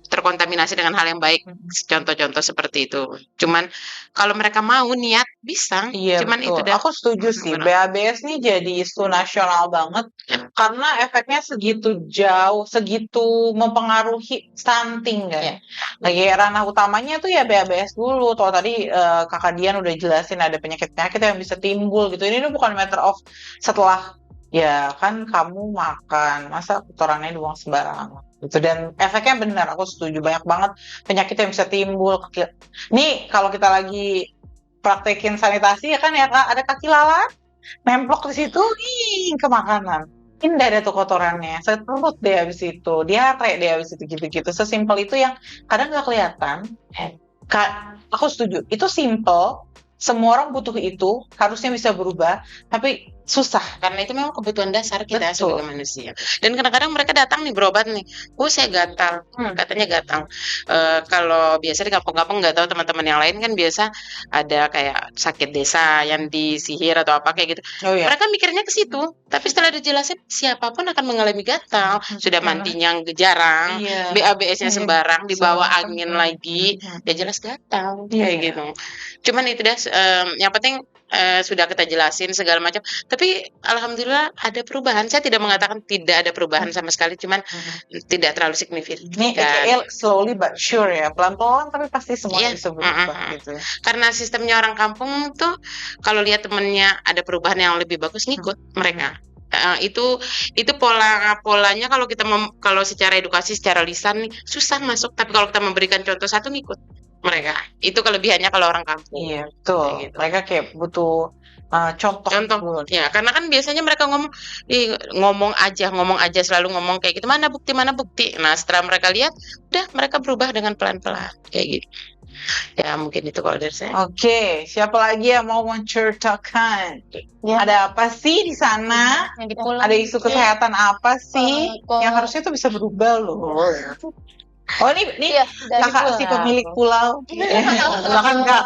terkontaminasi dengan hal yang baik, contoh-contoh seperti itu. Cuman kalau mereka mau niat bisa. Cuman betul. itu Aku setuju sih, BABS nih jadi isu nasional banget karena efeknya segitu jauh, segitu mempengaruhi stunting kan. Lagi ranah utamanya tuh ya BABS dulu. Kalau tadi Kakak Dian udah jelasin ada penyakit-penyakit yang bisa timbul gitu. Ini bukan matter of setelah ya kan kamu makan, masa kotorannya dibuang sembarangan gitu, dan efeknya benar, aku setuju, banyak banget penyakit yang bisa timbul. Nih kalau kita lagi praktekin sanitasi ya kan ya Kak, ada kaki lalat nemplok di situ ke makanan, indah ada tuh kotorannya, perut deh habis itu, diare deh habis itu, gitu-gitu. Sesimpel itu yang kadang nggak kelihatan. Aku setuju, itu simple, semua orang butuh itu, harusnya bisa berubah, tapi susah. Karena itu memang kebutuhan dasar kita sebagai manusia. Dan kadang-kadang mereka datang nih berobat nih, saya gatal, katanya gatal. Kalau biasa di kampung-kampung, nggak tahu teman-teman yang lain kan biasa ada kayak sakit desa yang disihir atau apa kayak gitu. Mereka mikirnya ke situ, tapi setelah dijelasin siapapun akan mengalami gatal. Sudah mandinya jarang, BABS-nya sembarang, dibawa angin lagi, ya jelas gatal kayak gitu. Cuman itu dah, yang penting sudah kita jelasin segala macam, tapi alhamdulillah ada perubahan. Saya tidak mengatakan tidak ada perubahan sama sekali, cuman tidak terlalu signifikan. Ini slowly but sure ya, pelan-pelan tapi pasti semuanya bisa berubah gitu. Karena sistemnya orang kampung tuh kalau lihat temennya ada perubahan yang lebih bagus, ngikut mereka. Itu polanya kalau kita kalau secara edukasi secara lisan nih susah masuk, tapi kalau kita memberikan contoh satu ngikut mereka. Itu kelebihannya kalau orang kampung. Iya, betul. Kayak gitu. Mereka kayak butuh contoh. Contoh, ya karena kan biasanya mereka ngomong aja selalu ngomong kayak gitu, mana bukti. Nah setelah mereka lihat, udah mereka berubah dengan pelan-pelan kayak gitu. Ya mungkin itu kalau dari saya. Oke, siapa lagi yang mau menceritakan? Ya. Ada apa sih di sana? Yang di pulau. Ada isu kesehatan apa sih Kalau- yang harusnya tuh bisa berubah loh? Oh ini Iya, dari kakak si pulau. pemilik pulau. Silakan kak.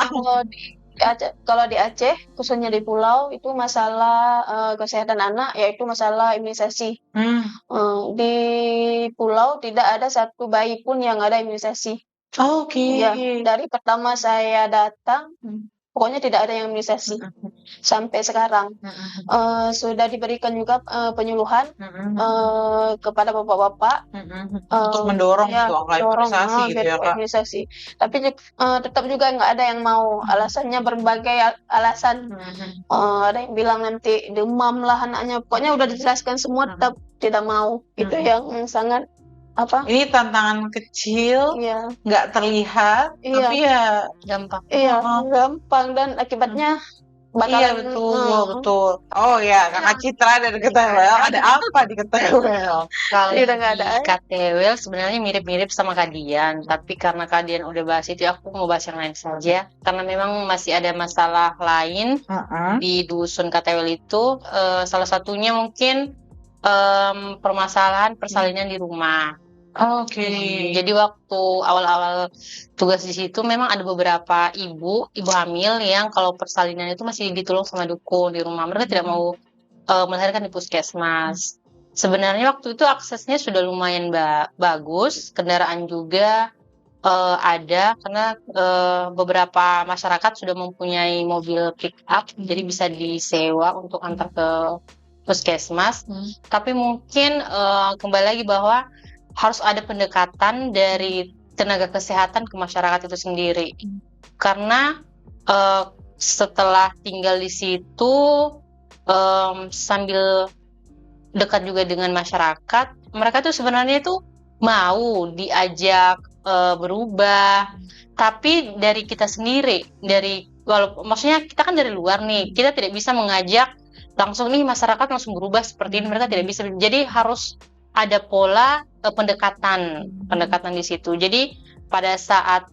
Kalau di Aceh, khususnya di pulau, itu masalah kesehatan anak, yaitu masalah imunisasi. Di pulau tidak ada satu bayi pun yang ada imunisasi. Oke. Ya, dari pertama saya datang, pokoknya tidak ada yang imunisasi sampai sekarang. Sudah diberikan juga penyuluhan kepada bapak-bapak Untuk mendorong ya, gitu angka imunisasi gitu ya kak. imunisasi. Tapi tetap juga nggak ada yang mau. Alasannya berbagai alasan. Ada yang bilang nanti demam lah anaknya. Pokoknya udah dijelaskan semua, tetap tidak mau. Itu yang sangat apa? Ini tantangan kecil, Iya, nggak terlihat, Iya. tapi ya Gampang. iya, Oh. gampang dan akibatnya iya bakalan betul. Oh ya, kakak Citra dari KTWL. Ada apa di KTWL? Kalau Iya, nggak ada. di KTWL sebenarnya mirip-mirip sama Kadian, tapi karena Kadian udah bahas itu, aku mau bahas yang lain saja. Karena memang masih ada masalah lain di dusun KTWL itu. Salah satunya mungkin permasalahan persalinan di rumah. Oke. Jadi waktu awal-awal tugas di situ memang ada beberapa ibu hamil yang kalau persalinan itu masih ditolong sama dukun di rumah. Mereka tidak mau melahirkan di puskesmas. Sebenarnya waktu itu aksesnya sudah lumayan bagus, kendaraan juga ada karena beberapa masyarakat sudah mempunyai mobil pick up, jadi bisa disewa untuk antar ke puskesmas. Tapi mungkin kembali lagi bahwa harus ada pendekatan dari tenaga kesehatan ke masyarakat itu sendiri. Karena setelah tinggal di situ sambil dekat juga dengan masyarakat, mereka tuh sebenarnya tuh mau diajak berubah, tapi dari kita sendiri, maksudnya kita kan dari luar nih, kita tidak bisa mengajak langsung nih masyarakat langsung berubah seperti ini, mereka tidak bisa. Jadi harus ada pola pendekatan di situ. Jadi pada saat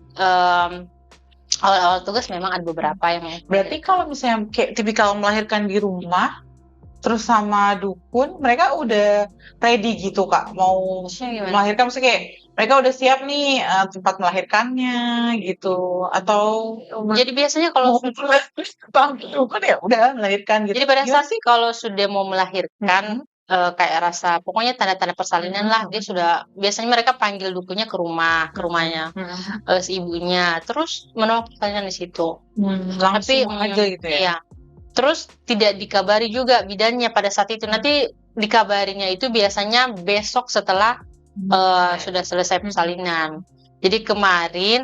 awal-awal tugas memang ada beberapa yang Berarti kalau misalnya kayak tipikal melahirkan di rumah, terus sama dukun, mereka udah ready gitu kak, mau melahirkan, maksudnya kayak mereka udah siap nih tempat melahirkannya gitu, atau jadi biasanya kalau dukun ya udah melahirkan gitu. jadi pada Gimana saat kalau sudah mau melahirkan kayak rasa pokoknya tanda-tanda persalinan lah, dia sudah biasanya mereka panggil dukunnya ke rumahnya si ibunya, terus menolak persalinan di situ. Langsung Tapi aja gitu ya. iya. Terus tidak dikabari juga bidannya pada saat itu. Nanti dikabarinya itu biasanya besok setelah sudah selesai persalinan. Jadi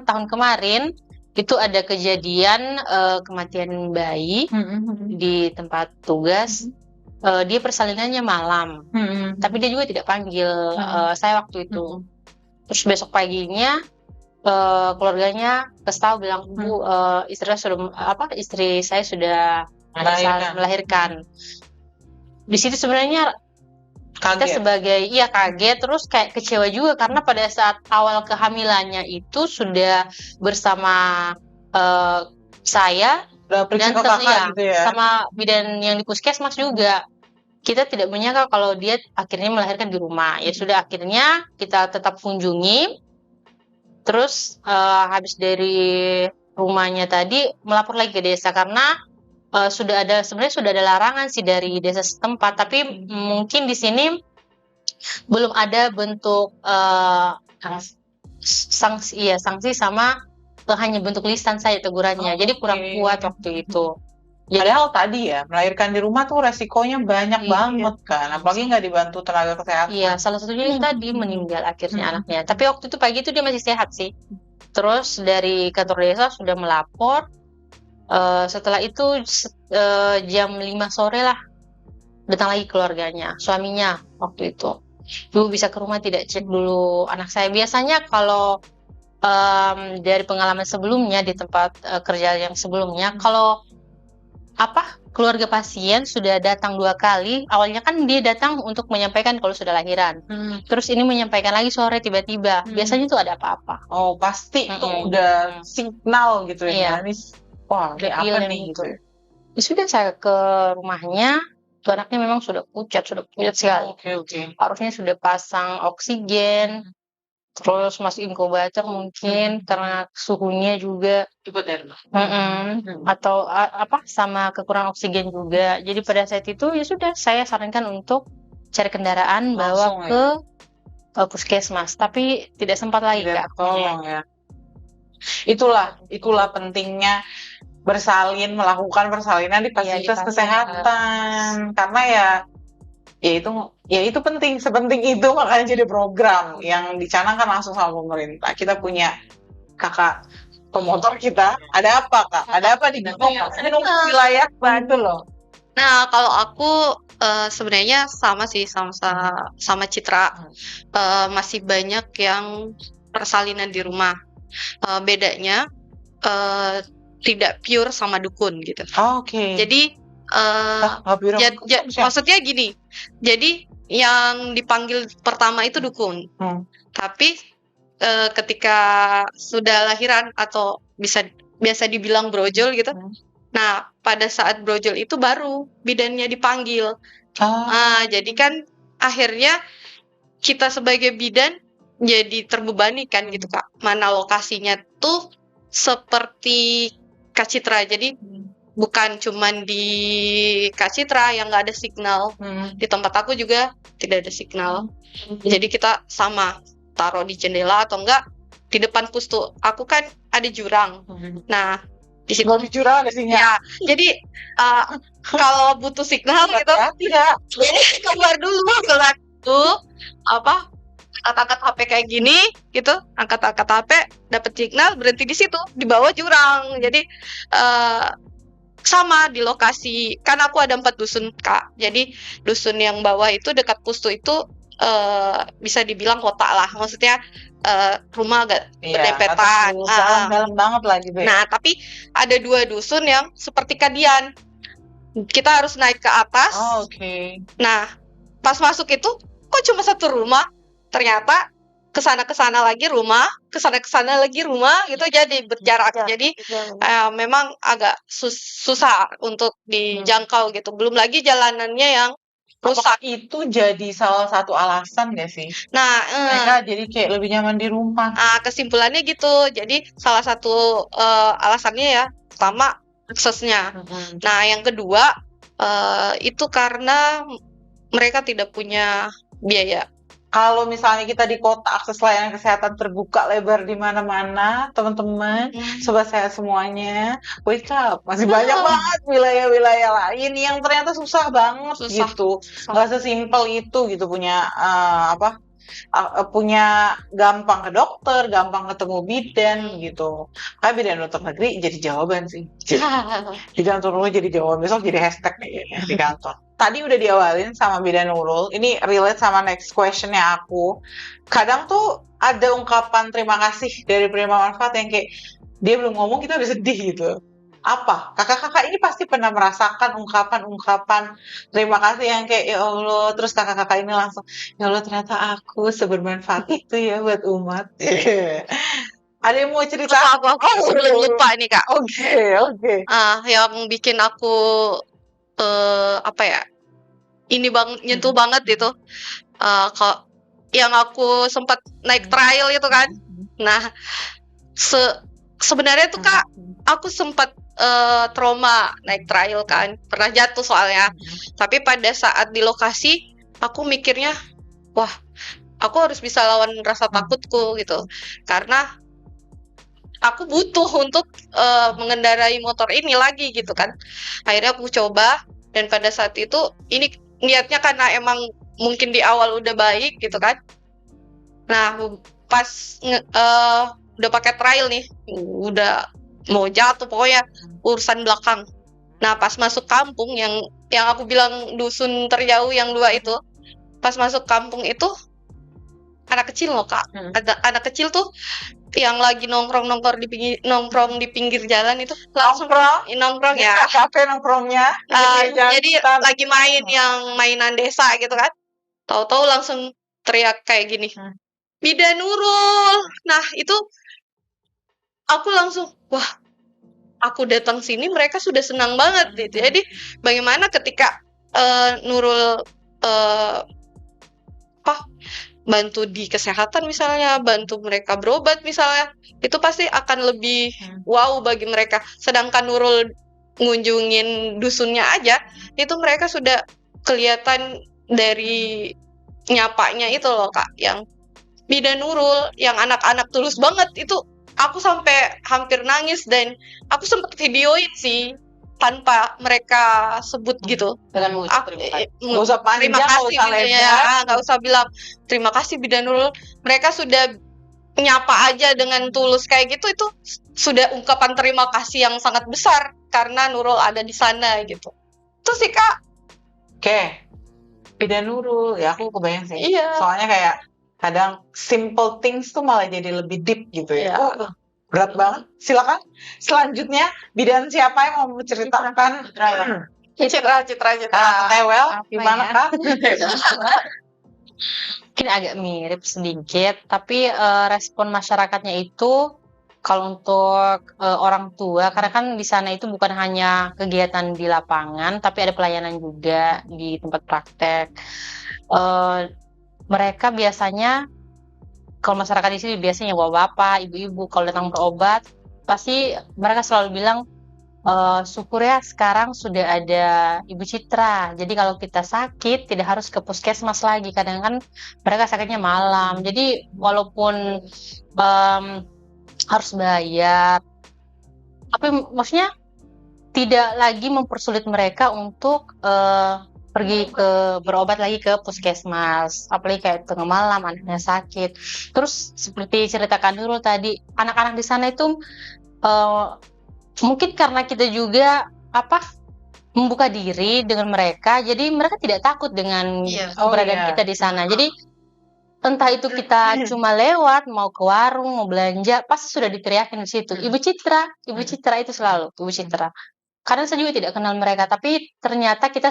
tahun kemarin itu ada kejadian kematian bayi di tempat tugas. Dia persalinannya malam, tapi dia juga tidak panggil saya waktu itu. Terus besok paginya keluarganya kesal bilang, Bu, istri saya sudah melahirkan. Di situ sebenarnya kita sebagai kaget, terus kayak kecewa juga karena pada saat awal kehamilannya itu sudah bersama saya dan gitu ya. sama bidan yang di puskesmas juga. Kita tidak menyangka kalau dia akhirnya melahirkan di rumah. Ya sudah, akhirnya kita tetap kunjungi. Terus habis dari rumahnya tadi melapor lagi ke desa karena sebenarnya sudah ada larangan sih dari desa setempat, tapi mungkin di sini belum ada bentuk sanksi sama hanya bentuk lisan saya tegurannya. Jadi kurang kuat waktu itu. Padahal tadi ya, melahirkan di rumah tuh resikonya banyak banget kan, apalagi nggak dibantu tenaga kesehatan. Iya, salah satunya tadi meninggal akhirnya anaknya. Tapi waktu itu pagi itu dia masih sehat sih. Terus dari kantor desa sudah melapor. Setelah itu jam 5 sore lah datang lagi keluarganya, suaminya waktu itu. Ibu bisa ke rumah tidak cek dulu anak saya. Biasanya kalau dari pengalaman sebelumnya di tempat kerja yang sebelumnya, kalau keluarga pasien sudah datang 2 kali, awalnya kan dia datang untuk menyampaikan kalau sudah lahiran. Terus ini menyampaikan lagi sore tiba-tiba. Biasanya tuh ada apa-apa. Oh, pasti itu udah signal gitu ya. Ini wah, ini apa nih gitu. Ya sudah, saya ke rumahnya, tuh anaknya memang sudah pucat sekali. Oke. Harusnya sudah pasang oksigen, terus masuk inkubator mungkin karena suhunya juga atau sama kekurangan oksigen juga. Jadi pada saat itu ya sudah, saya sarankan untuk cari kendaraan bawa ke puskesmas, tapi tidak sempat lagi Kak. Tolong ya. Itulah pentingnya melakukan persalinan di fasilitas kesehatan, karena ya itu penting, sepenting itu, makanya jadi program yang dicanangkan langsung sama pemerintah. Kita punya kakak pemotor kita, ada apa Kak? Ada apa di gunung wilayah Bantu loh? Nah, kalau aku sebenarnya sama sih sama Citra, masih banyak yang persalinan di rumah. Bedanya tidak pure sama dukun gitu. Oke. Jadi maksudnya gini, jadi yang dipanggil pertama itu dukun, tapi ketika sudah lahiran atau biasa dibilang brojol gitu, nah pada saat brojol itu baru bidannya dipanggil. Jadi kan akhirnya kita sebagai bidan jadi terbebani kan gitu Kak, mana lokasinya tuh seperti Kak Citra, jadi bukan cuman di Kak Citra yang nggak ada signal, di tempat aku juga tidak ada signal. Jadi kita sama taruh di jendela atau enggak di depan pustu. Aku kan ada jurang. Nah, di situ di jurang ada sinyal. Ya, jadi kalau butuh signal gitu, keluar dulu angkat HP kayak gini gitu, angkat HP, dapat signal, berhenti di situ, di bawah jurang. Jadi sama di lokasi, kan aku ada 4 dusun Kak, jadi dusun yang bawah itu dekat pustu itu bisa dibilang kota lah, maksudnya rumah agak berdempetan, dalam banget lah gitu ya. Nah tapi ada 2 dusun yang seperti Kadian, kita harus naik ke atas. Nah pas masuk itu kok cuma 1 rumah, ternyata kesana lagi rumah, kesana lagi rumah gitu, jadi berjarak. Jadi memang agak susah untuk dijangkau gitu. Belum lagi jalanannya yang rusak. Itu jadi salah satu alasan gak sih? Nah, mereka jadi kayak lebih nyaman di rumah. Kesimpulannya gitu. Jadi salah satu alasannya ya, pertama aksesnya. Nah, yang kedua itu karena mereka tidak punya biaya. Kalau misalnya kita di kota, akses layanan kesehatan terbuka lebar di mana-mana, teman-teman, sobat sehat semuanya, wake up. Masih banyak banget wilayah-wilayah lain yang ternyata susah banget gitu. Nggak sesimpel itu gitu, punya gampang ke dokter, gampang ketemu bidan gitu. Kayak bidan dokter negeri jadi jawaban sih. Bidan dokter negeri jadi jawaban, besok jadi hashtag di kantor. Tadi udah diawalin sama Bidan Nurul, ini relate sama next questionnya aku. Kadang tuh ada ungkapan terima kasih dari penerima manfaat yang kayak dia belum ngomong kita udah sedih gitu. Apa? Kakak-kakak ini pasti pernah merasakan ungkapan-ungkapan terima kasih yang kayak ya Allah, terus kakak-kakak ini langsung ya Allah ternyata aku sebermanfaat itu ya buat umat. Ada yang mau cerita? Aku belum lupa nih Kak. Oke. Yang bikin aku nyentuh banget gitu. Yang aku sempat naik trail itu kan. Nah, sebenarnya tuh Kak, aku sempat trauma naik trail kan, pernah jatuh soalnya. Tapi pada saat di lokasi, aku mikirnya, wah, aku harus bisa lawan rasa takutku gitu. Karena aku butuh untuk mengendarai motor ini lagi gitu kan. Akhirnya aku coba, dan pada saat itu ini niatnya karena emang mungkin di awal udah baik gitu kan. Nah pas udah pakai trail nih, udah mau jatuh, pokoknya urusan belakang Nah, pas masuk kampung yang aku bilang dusun terjauh yang 2 itu, pas masuk kampung itu anak kecil loh, Kak. Anak kecil tuh yang lagi nongkrong di pinggir jalan itu langsung nongkrong ya. Kafe nongkrongnya. Jadi lagi main yang mainan desa gitu kan. Tahu-tahu langsung teriak kayak gini. Bidan Nurul. Nah, itu aku langsung wah, aku datang sini mereka sudah senang banget gitu. Jadi bagaimana ketika Nurul bantu di kesehatan misalnya, bantu mereka berobat misalnya, itu pasti akan lebih wow bagi mereka. Sedangkan Nurul ngunjungin dusunnya aja, itu mereka sudah kelihatan dari nyapanya itu loh, Kak, yang Bidan Nurul, yang anak-anak tulus banget itu. Aku sampai hampir nangis dan aku sempat videoin sih tanpa mereka sebut gitu. Dengan Nggak usah panjang, terima kasih nggak usah gitu ya. lebar. Nggak usah bilang terima kasih Bidan Nurul. Mereka sudah nyapa aja dengan tulus kayak gitu, itu sudah ungkapan terima kasih yang sangat besar karena Nurul ada di sana gitu. Itu sih, Kak. Oke. Bidan Nurul, ya aku kebayang sih. Iya. Soalnya kayak kadang simple things tuh malah jadi lebih deep gitu ya. Iya. Berat banget. Silakan. Selanjutnya, bidan siapa yang mau menceritakan? Citra. Tewel, Apa gimana ya? Kak? Mungkin agak mirip sedikit, tapi respon masyarakatnya itu kalau untuk orang tua, karena kan di sana itu bukan hanya kegiatan di lapangan, tapi ada pelayanan juga di tempat praktek. Mereka biasanya, kalau masyarakat di sini biasanya bapak-bapak, ibu-ibu kalau datang berobat, pasti mereka selalu bilang, syukur ya sekarang sudah ada Ibu Citra. Jadi kalau kita sakit tidak harus ke puskesmas lagi. Kadang kan mereka sakitnya malam. Jadi walaupun harus bayar, tapi maksudnya tidak lagi mempersulit mereka untuk pergi berobat lagi ke puskesmas, apalagi kayak tengah malam anaknya sakit. Terus seperti ceritakan dulu tadi, anak-anak di sana itu mungkin karena kita juga membuka diri dengan mereka, jadi mereka tidak takut dengan keberadaan kita di sana. Jadi entah itu kita cuma lewat, mau ke warung, mau belanja, pasti sudah diteriakin di situ. Ibu Citra itu selalu Ibu Citra. Kadang saya juga tidak kenal mereka, tapi ternyata kita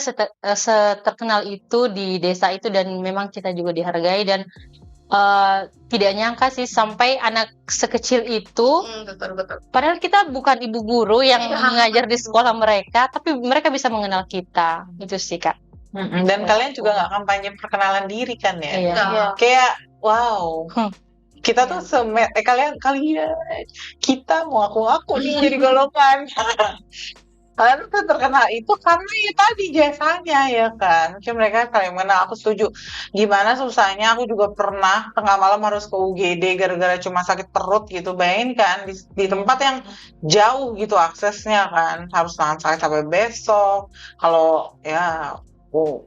seterkenal itu di desa itu dan memang kita juga dihargai dan tidak nyangka sih sampai anak sekecil itu. Betul. Padahal kita bukan ibu guru yang mengajar di sekolah mereka, tapi mereka bisa mengenal kita. Itu sih, Kak. Dan kalian juga nggak kampanye perkenalan diri kan ya? Iya. Kayak wow. Kita tuh kalian kita mau aku nih jadi golongan. Kalian tuh terkenal itu karena ya tadi jasanya ya kan. Mungkin mereka kalian mengenal, aku setuju. Gimana susahnya, aku juga pernah tengah malam harus ke UGD gara-gara cuma sakit perut gitu. Bayangin kan di tempat yang jauh gitu aksesnya kan. Harus nahan sakit sampai besok. Kalau ya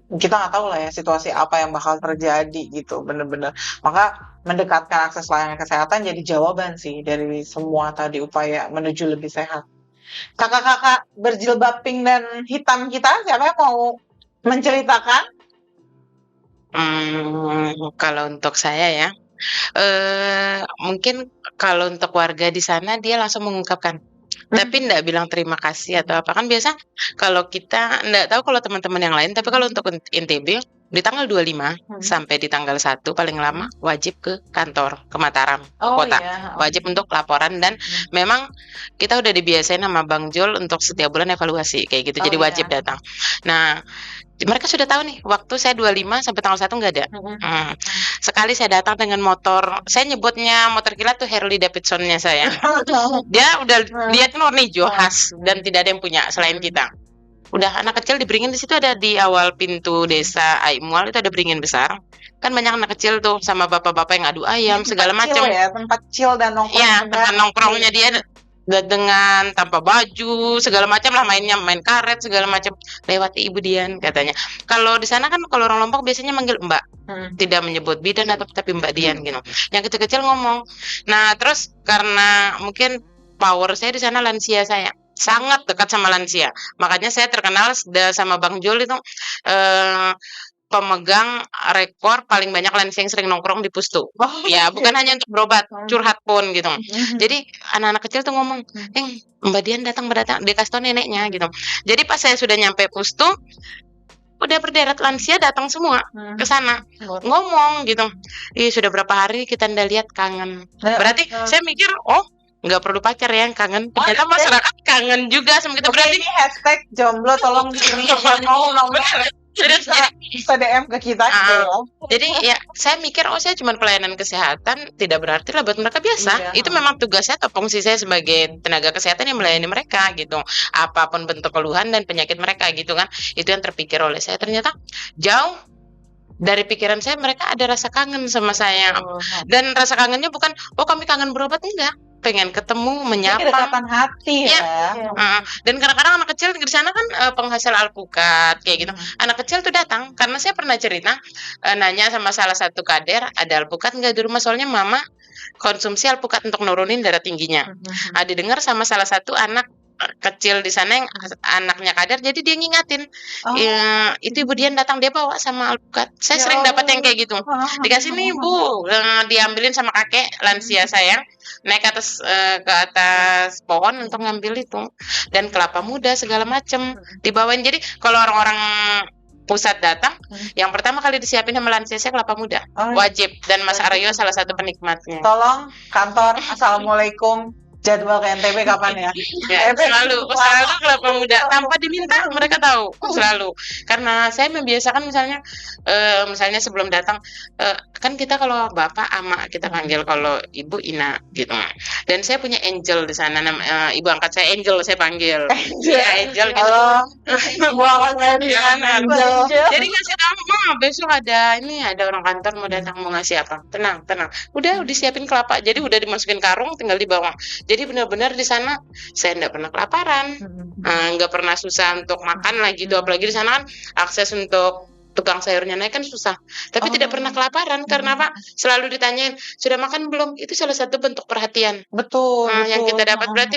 kita nggak tahu lah ya situasi apa yang bakal terjadi gitu, bener-bener. Maka mendekatkan akses layanan kesehatan jadi jawaban sih dari semua tadi upaya menuju lebih sehat. Kakak-kakak berjilbab pink dan hitam kita, siapa yang mau menceritakan? Kalau untuk saya ya, mungkin kalau untuk warga di sana dia langsung mengungkapkan, tapi nggak bilang terima kasih atau apa. Kan biasa kalau kita nggak tahu kalau teman-teman yang lain, tapi kalau untuk NTB di tanggal 25 sampai di tanggal 1 paling lama wajib ke kantor ke Mataram kota. Iya. Wajib untuk laporan dan memang kita udah dibiasain sama Bang Jol untuk setiap bulan evaluasi kayak gitu. Jadi wajib datang. Nah, mereka sudah tahu nih waktu saya 25 sampai tanggal 1 nggak ada. Sekali saya datang dengan motor, saya nyebutnya motor kilat tuh Harley Davidson-nya saya. Dia udah lihat warna hijau khas dan tidak ada yang punya selain kita. Udah anak kecil di beringin di situ ada di awal pintu desa Aimual itu ada beringin besar. Kan banyak anak kecil tuh sama bapak-bapak yang adu ayam segala macam. Ya, tempat chill dan nongkrong. Iya, tempat nongkrongnya dia dengan tanpa baju segala macam lah, mainnya main karet segala macam, lewati Ibu Dian katanya. Kalau di sana kan kalau orang Lombok biasanya manggil Mbak, tidak menyebut bidan atau tapi Mbak Dian gitu. Yang kecil-kecil ngomong. Nah terus karena mungkin power saya di sana lansia saya sangat dekat sama lansia. Makanya saya terkenal sama Bang Jul itu eh, pemegang rekor paling banyak lansia yang sering nongkrong di Pustu. Ya, bukan hanya untuk berobat, curhat pun gitu. Jadi anak-anak kecil tuh ngomong, Mbak Dian datang, dia kasih tau neneknya gitu. Jadi pas saya sudah nyampe Pustu, udah berderet lansia datang semua ke sana ngomong gitu. Ih, sudah berapa hari kita ndak lihat, kangen. Berarti saya mikir, oh nggak perlu pacar ya yang kangen. Ternyata masyarakat kangen juga sama kita. Oke, Berarti ini hashtag jomblo tolong dikirim mau nomor bisa DM ke kita gitu ya. jadi ya saya mikir, oh saya cuma pelayanan kesehatan, tidak berarti lah buat mereka biasa. Iya. Itu memang tugas saya atau fungsi saya sebagai tenaga kesehatan yang melayani mereka gitu. Apapun bentuk keluhan dan penyakit mereka gitu kan. Itu yang terpikir oleh saya. Ternyata jauh dari pikiran saya, mereka ada rasa kangen sama saya. Dan rasa kangennya bukan, oh kami kangen berobat, enggak. Pengen ketemu, Ini menyapa. kedekatan hati ya. Dan kadang-kadang anak kecil di sana kan penghasil alpukat kayak gitu. Anak kecil tuh datang karena saya pernah cerita nanya sama salah satu kader, ada alpukat nggak di rumah, soalnya mama konsumsi alpukat untuk nurunin darah tingginya. Didengar sama salah satu anak kecil di sana yang anaknya kader, jadi dia ngingatin, ya, itu Ibu Dian datang, dia bawa sama alpukat. Saya sering dapat yang kayak gitu. Dikasih nih Bu, diambilin sama kakek lansia saya, naik ke atas pohon untuk ngambil itu, dan kelapa muda segala macem dibawain. Jadi kalau orang-orang pusat datang, yang pertama kali disiapin sama lansia saya kelapa muda, wajib. Dan Mas Aryo salah satu penikmatnya. Tolong kantor, assalamualaikum, jadwal ke NTB kapan ya? Selalu kelapa muda tanpa diminta, mereka tahu selalu. Karena saya membiasakan misalnya sebelum datang, kan kita kalau bapak ama kita panggil, kalau ibu Ina gitu. Dan saya punya angel di sana, ibu angkat saya Angel, saya panggil. Angel gitu. Jadi ngasih tahu, besok ada orang kantor mau datang, mau ngasih apa? Tenang. Udah disiapin kelapa, jadi udah dimasukin karung, tinggal dibawa. Jadi benar-benar di sana saya nggak pernah kelaparan, nggak pernah susah untuk makan lagi gitu. Apalagi di sana kan akses untuk tukang sayurnya naik kan susah. Tapi tidak pernah kelaparan karena apa? Selalu ditanyain, sudah makan belum? Itu salah satu bentuk perhatian. Betul. Yang kita dapat, berarti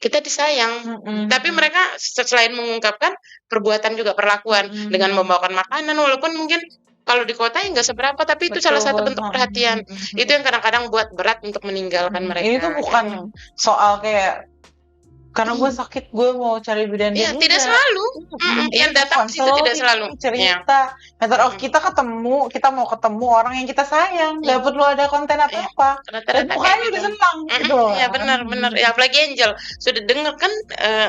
kita disayang. Tapi mereka selain mengungkapkan, perbuatan juga, perlakuan dengan membawakan makanan, walaupun mungkin kalau di kota ya nggak seberapa, tapi itu salah satu bentuk perhatian. Itu yang kadang-kadang buat berat untuk meninggalkan mereka. Ini tuh bukan soal kayak karena gue sakit gue mau cari bidan dia. Tidak selalu. Yang datang itu tidak selalu. Cerita. Matter of kita mau ketemu orang yang kita sayang. Nggak perlu ada konten apa-apa. Dan mukanya udah senang gitu. Iya benar. Ya apalagi Angel sudah dengar kan,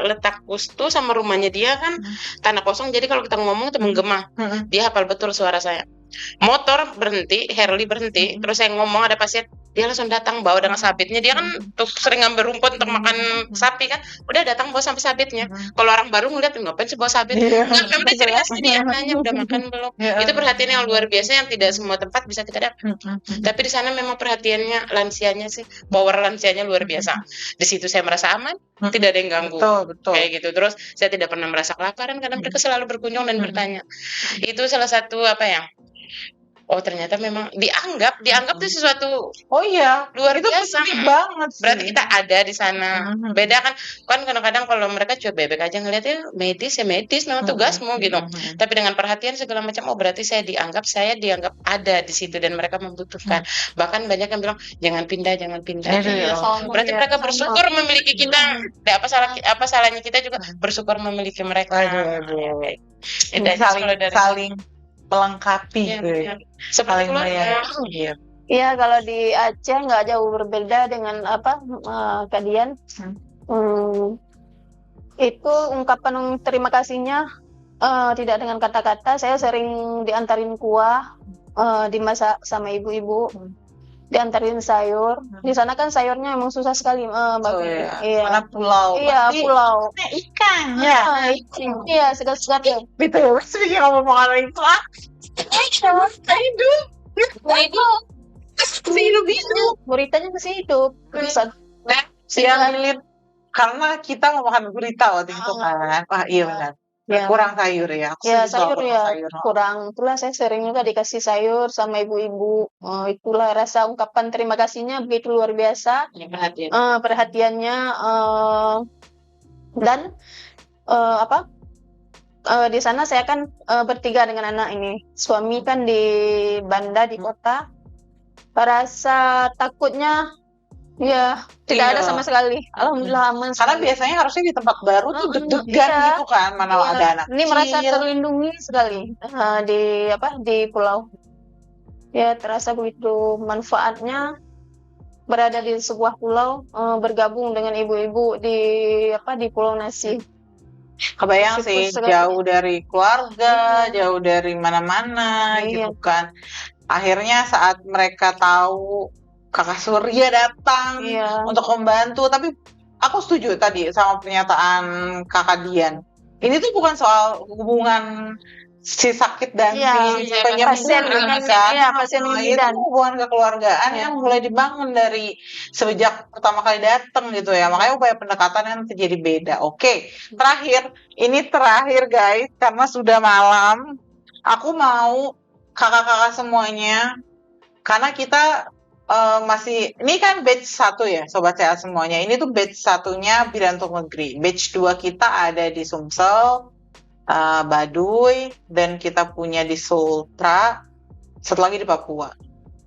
letak Pustu sama rumahnya dia kan tanah kosong. Jadi kalau kita ngomong itu menggema. Dia hafal betul suara saya. Motor berhenti, Harley berhenti, terus saya ngomong ada pasien, dia langsung datang bawa dengan sabitnya. Dia kan tuh sering ngambil rumput untuk makan sapi kan, udah datang bawa sampai sabitnya. Kalau orang baru ngeliat, ngapain sih bawa sabit? Enggak, memang dia cerita dia nanya udah makan belum. Itu perhatian yang luar biasa yang tidak semua tempat bisa kita dapat. Tapi di sana memang perhatiannya lansianya sih, power lansianya luar biasa. Di situ saya merasa aman, tidak ada yang ganggu. Betul. Kayak gitu. Terus saya tidak pernah merasa kelaparan karena mereka selalu berkunjung dan bertanya. Itu salah satu oh ternyata memang dianggap itu sesuatu luar itu biasa banget sih. Berarti kita ada di sana. Beda kan kadang-kadang kalau mereka cuek bebek aja ngeliatnya medis memang tugasmu gitu. Tapi dengan perhatian segala macam, berarti saya dianggap ada di situ dan mereka membutuhkan. Bahkan banyak yang bilang jangan pindah. Berarti mereka bersyukur memiliki kita. Apa salahnya kita juga bersyukur memiliki mereka. Saling melengkapi, seperti keluarga. Iya, kalau di Aceh nggak jauh berbeda dengan Kak Dian. Itu ungkapan terima kasihnya tidak dengan kata-kata. Saya sering diantarin kuah, dimasak sama ibu-ibu, diantarin sayur. Di sana kan sayurnya emang susah sekali. Mana pulau? Iya, pulau. Ikan Iya, segar-segar. Betul. Speaking of omongan itu, hidup. Guritanya masih hidup. Karena kita mau makan gurita waktu itu kan. Iya benar. Kurang sayur ya. Sayur kurang. Itulah saya sering juga dikasih sayur sama ibu-ibu. Itulah rasa ungkapan terima kasihnya begitu luar biasa. Perhatiannya Dan di sana saya kan bertiga dengan anak ini. Suami kan di Banda di kota. Rasa takutnya ya tidak ada Iya. sama sekali. Alhamdulillah aman Karena sekali. biasanya harusnya di tempat baru tuh deg-degan Iya. gitu kan, mana Iya. ada anak Ini merasa kecil. terlindungi sekali di pulau. Ya terasa begitu manfaatnya berada di sebuah pulau, bergabung dengan ibu-ibu di Pulau Nasi. Kebayang Bersyukur sih, sekali. jauh dari keluarga, Iya. jauh dari mana-mana Iya. gitu kan. Akhirnya saat mereka tahu Kakak Surya datang Iya. untuk membantu, tapi aku setuju tadi sama pernyataan Kakak Dian. Ini tuh bukan soal hubungan si sakit dan Iya, si iya, penyembuh pasien dengan kan. pasien dengan Itu bidan. hubungan kekeluargaan Iya. yang mulai dibangun dari sejak pertama kali datang gitu ya. Makanya upaya pendekatan yang terjadi beda. Oke, ini terakhir guys, karena sudah malam. Aku mau kakak-kakak semuanya, karena kita ini kan batch 1 ya, Sobat Sehat semuanya. Ini tuh batch 1-nya Bidan untuk Negeri. Batch 2 kita ada di Sumsel, Baduy, dan kita punya di Sultra, satu lagi di Papua,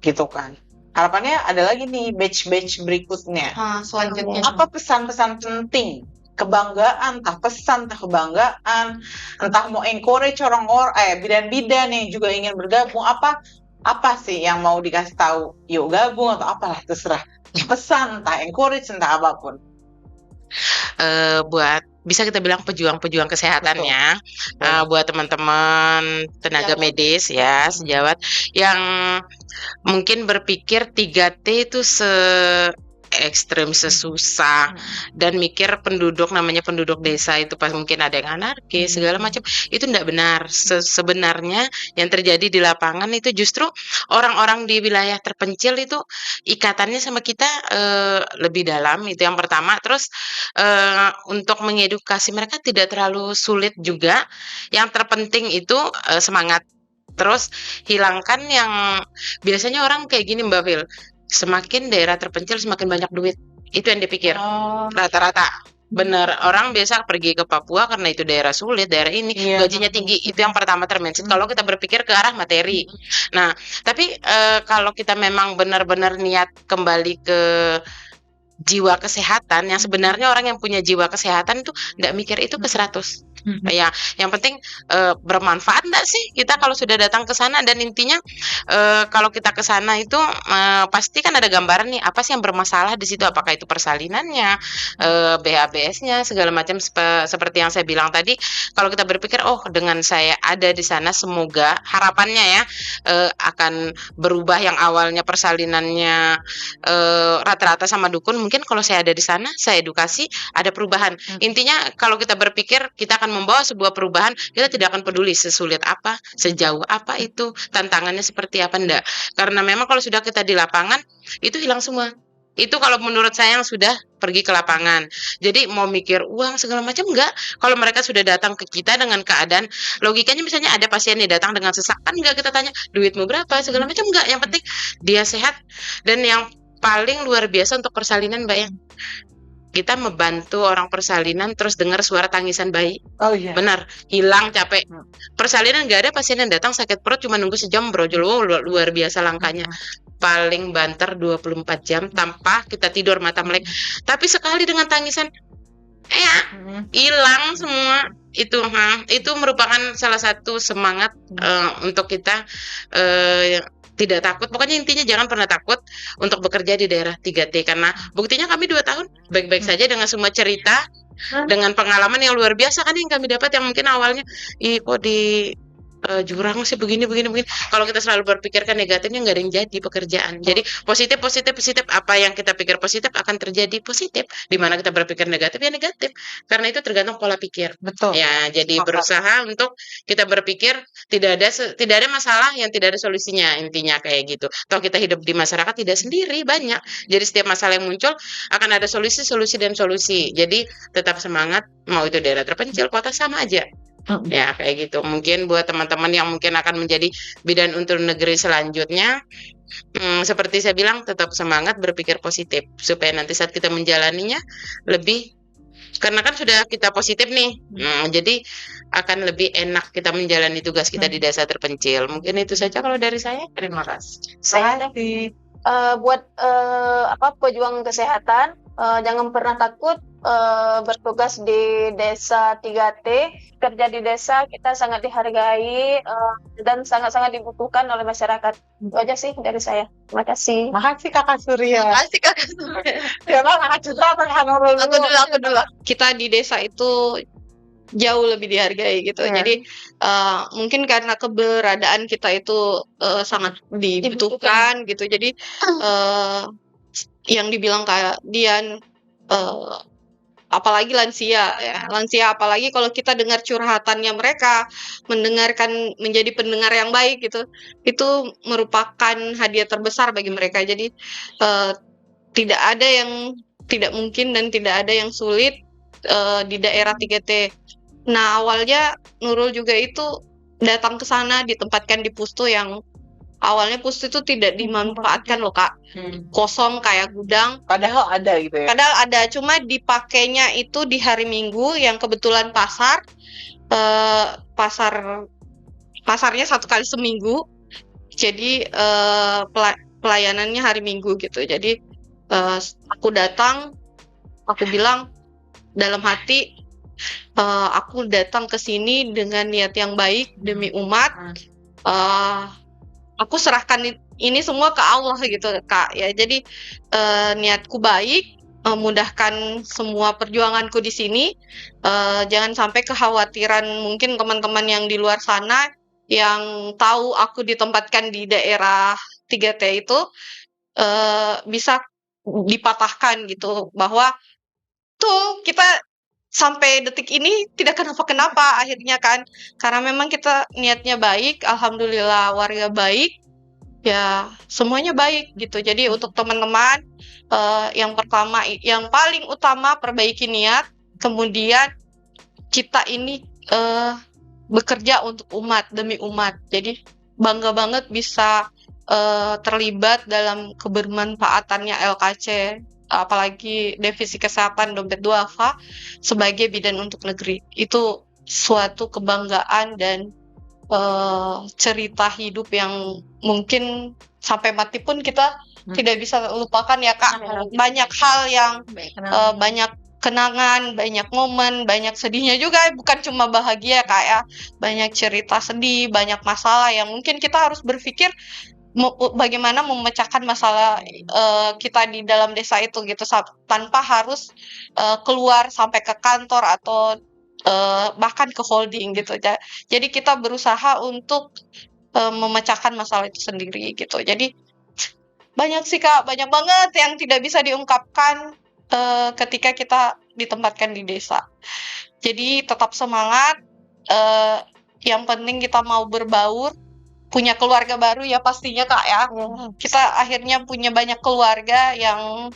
gitu kan. Harapannya ada lagi nih batch-batch berikutnya. Selanjutnya. Apa pesan-pesan penting? Kebanggaan, entah pesan, entah kebanggaan, entah mau encourage orang-orang, bidan-bidan yang juga ingin bergabung, apa sih yang mau dikasih tahu? Yuk gabung atau apalah, terserah. Pesan, entah encourage, entah apapun. Buat bisa kita bilang pejuang-pejuang kesehatan Betul. ya, buat teman-teman tenaga medis ya, sejawat yang mungkin berpikir 3T itu ekstrim, sesusah, dan mikir namanya penduduk desa itu pas mungkin ada yang anarkis segala macam, itu tidak benar. Sebenarnya yang terjadi di lapangan itu justru orang-orang di wilayah terpencil itu ikatannya sama kita lebih dalam, itu yang pertama. Terus untuk mengedukasi mereka tidak terlalu sulit juga. Yang terpenting itu semangat. Terus hilangkan yang biasanya orang kayak gini Mbak Vil, semakin daerah terpencil semakin banyak duit. Itu yang dipikir rata-rata. Bener, orang biasa pergi ke Papua karena itu daerah sulit, daerah ini gajinya tinggi. Itu yang pertama termention. Kalau kita berpikir ke arah materi. Nah, tapi kalau kita memang benar-benar niat kembali ke jiwa kesehatan, yang sebenarnya orang yang punya jiwa kesehatan itu nggak mikir itu ke 100. Ya, yang penting bermanfaat nggak sih kita kalau sudah datang ke sana, dan intinya kalau kita ke sana itu pasti kan ada gambaran nih apa sih yang bermasalah di situ, apakah itu persalinannya, BHBS-nya segala macam, seperti yang saya bilang tadi. Kalau kita berpikir dengan saya ada di sana semoga harapannya ya akan berubah, yang awalnya persalinannya rata-rata sama dukun, mungkin kalau saya ada di sana saya edukasi ada perubahan. Intinya kalau kita berpikir kita akan membawa sebuah perubahan, kita tidak akan peduli sesulit apa, sejauh apa itu, tantangannya seperti apa, enggak. Karena memang kalau sudah kita di lapangan, itu hilang semua. Itu kalau menurut saya yang sudah pergi ke lapangan. Jadi mau mikir uang segala macam enggak. Kalau mereka sudah datang ke kita dengan keadaan, logikanya misalnya ada pasien yang datang dengan sesak, kan enggak kita tanya duitmu berapa segala macam, enggak. Yang penting dia sehat. Dan yang paling luar biasa untuk persalinan Mbak ya, kita membantu orang persalinan terus dengar suara tangisan bayi. Oh iya. Benar, hilang capek. Persalinan nggak ada pasien yang datang sakit perut cuma nunggu sejam brojol. Luar biasa langkanya. Paling banter 24 jam tanpa kita tidur mata melek. Tapi sekali dengan tangisan hilang semua. Itu merupakan salah satu semangat untuk kita tidak takut. Pokoknya intinya jangan pernah takut untuk bekerja di daerah 3T, karena buktinya kami 2 tahun baik-baik saja dengan semua cerita, dengan pengalaman yang luar biasa kan yang kami dapat, yang mungkin awalnya kok di jurang sih begini. Kalau kita selalu berpikirkan negatifnya, nggak ada yang jadi pekerjaan. Jadi positif. Apa yang kita pikir positif akan terjadi positif. Dimana kita berpikir negatif ya negatif. Karena itu tergantung pola pikir. Betul. Ya, jadi berusaha untuk kita berpikir tidak ada masalah yang tidak ada solusinya, intinya kayak gitu. Toh kita hidup di masyarakat tidak sendiri, banyak. Jadi setiap masalah yang muncul akan ada solusi. Jadi tetap semangat, mau itu daerah terpencil, kota sama aja. Ya kayak gitu. Mungkin buat teman-teman yang mungkin akan menjadi bidan untuk negeri selanjutnya, seperti saya bilang, tetap semangat, berpikir positif supaya nanti saat kita menjalaninya lebih Karena kan sudah kita positif nih, jadi akan lebih enak kita menjalani tugas kita di desa terpencil. Mungkin itu saja kalau dari saya. Terima kasih. Saya Makasih. buat pejuang kesehatan, jangan pernah takut bertugas di desa 3T. Kerja di desa kita sangat dihargai dan sangat-sangat dibutuhkan oleh masyarakat. Itu aja sih dari saya. Terima kasih. Makasih Kakak Surya. Asik Kakak Surya. Ya Bang, Kakak Citra atau Kak Nurul Aku dulu? dulu. Kita di desa itu jauh lebih dihargai gitu. Iya. Jadi mungkin karena keberadaan kita itu sangat dibutuhkan gitu. Jadi yang dibilang kayak Dian, apalagi lansia ya, lansia apalagi kalau kita dengar curhatannya mereka, menjadi pendengar yang baik gitu, itu merupakan hadiah terbesar bagi mereka. Jadi tidak ada yang tidak mungkin dan tidak ada yang sulit di daerah 3T. Nah, awalnya Nurul juga itu datang ke sana, ditempatkan di Pustu yang awalnya Pustu itu tidak dimanfaatkan loh Kak, kosong kayak gudang. Padahal ada gitu ya. Padahal ada, cuma dipakainya itu di hari Minggu yang kebetulan pasarnya 1 kali seminggu. Jadi pelayanannya hari Minggu gitu. Jadi aku datang, aku bilang dalam hati, aku datang ke sini dengan niat yang baik demi umat. Aku serahkan ini semua ke Allah gitu Kak ya. Jadi niatku baik, mudahkan semua perjuanganku di sini. Jangan sampai kekhawatiran mungkin teman-teman yang di luar sana yang tahu aku ditempatkan di daerah 3T itu bisa dipatahkan gitu, bahwa tuh kita sampai detik ini tidak kenapa-kenapa akhirnya kan, karena memang kita niatnya baik, alhamdulillah warga baik, ya semuanya baik gitu. Jadi untuk teman-teman, yang pertama, yang paling utama perbaiki niat, kemudian kita ini bekerja untuk umat, demi umat. Jadi bangga banget bisa terlibat dalam kebermanfaatannya LKC, apalagi divisi kesehatan dompet duafa sebagai bidan untuk negeri. Itu suatu kebanggaan dan cerita hidup yang mungkin sampai mati pun kita tidak bisa lupakan ya Kak. Banyak hal yang banyak kenangan, banyak momen, banyak sedihnya juga, bukan cuma bahagia Kak ya. Banyak cerita sedih, banyak masalah yang mungkin kita harus berpikir bagaimana memecahkan masalah kita di dalam desa itu gitu, tanpa harus keluar sampai ke kantor atau bahkan ke holding gitu. Jadi kita berusaha untuk memecahkan masalah itu sendiri gitu. Jadi banyak sih Kak, banyak banget yang tidak bisa diungkapkan ketika kita ditempatkan di desa. Jadi tetap semangat, yang penting kita mau berbaur, punya keluarga baru ya pastinya Kak ya. Kita akhirnya punya banyak keluarga yang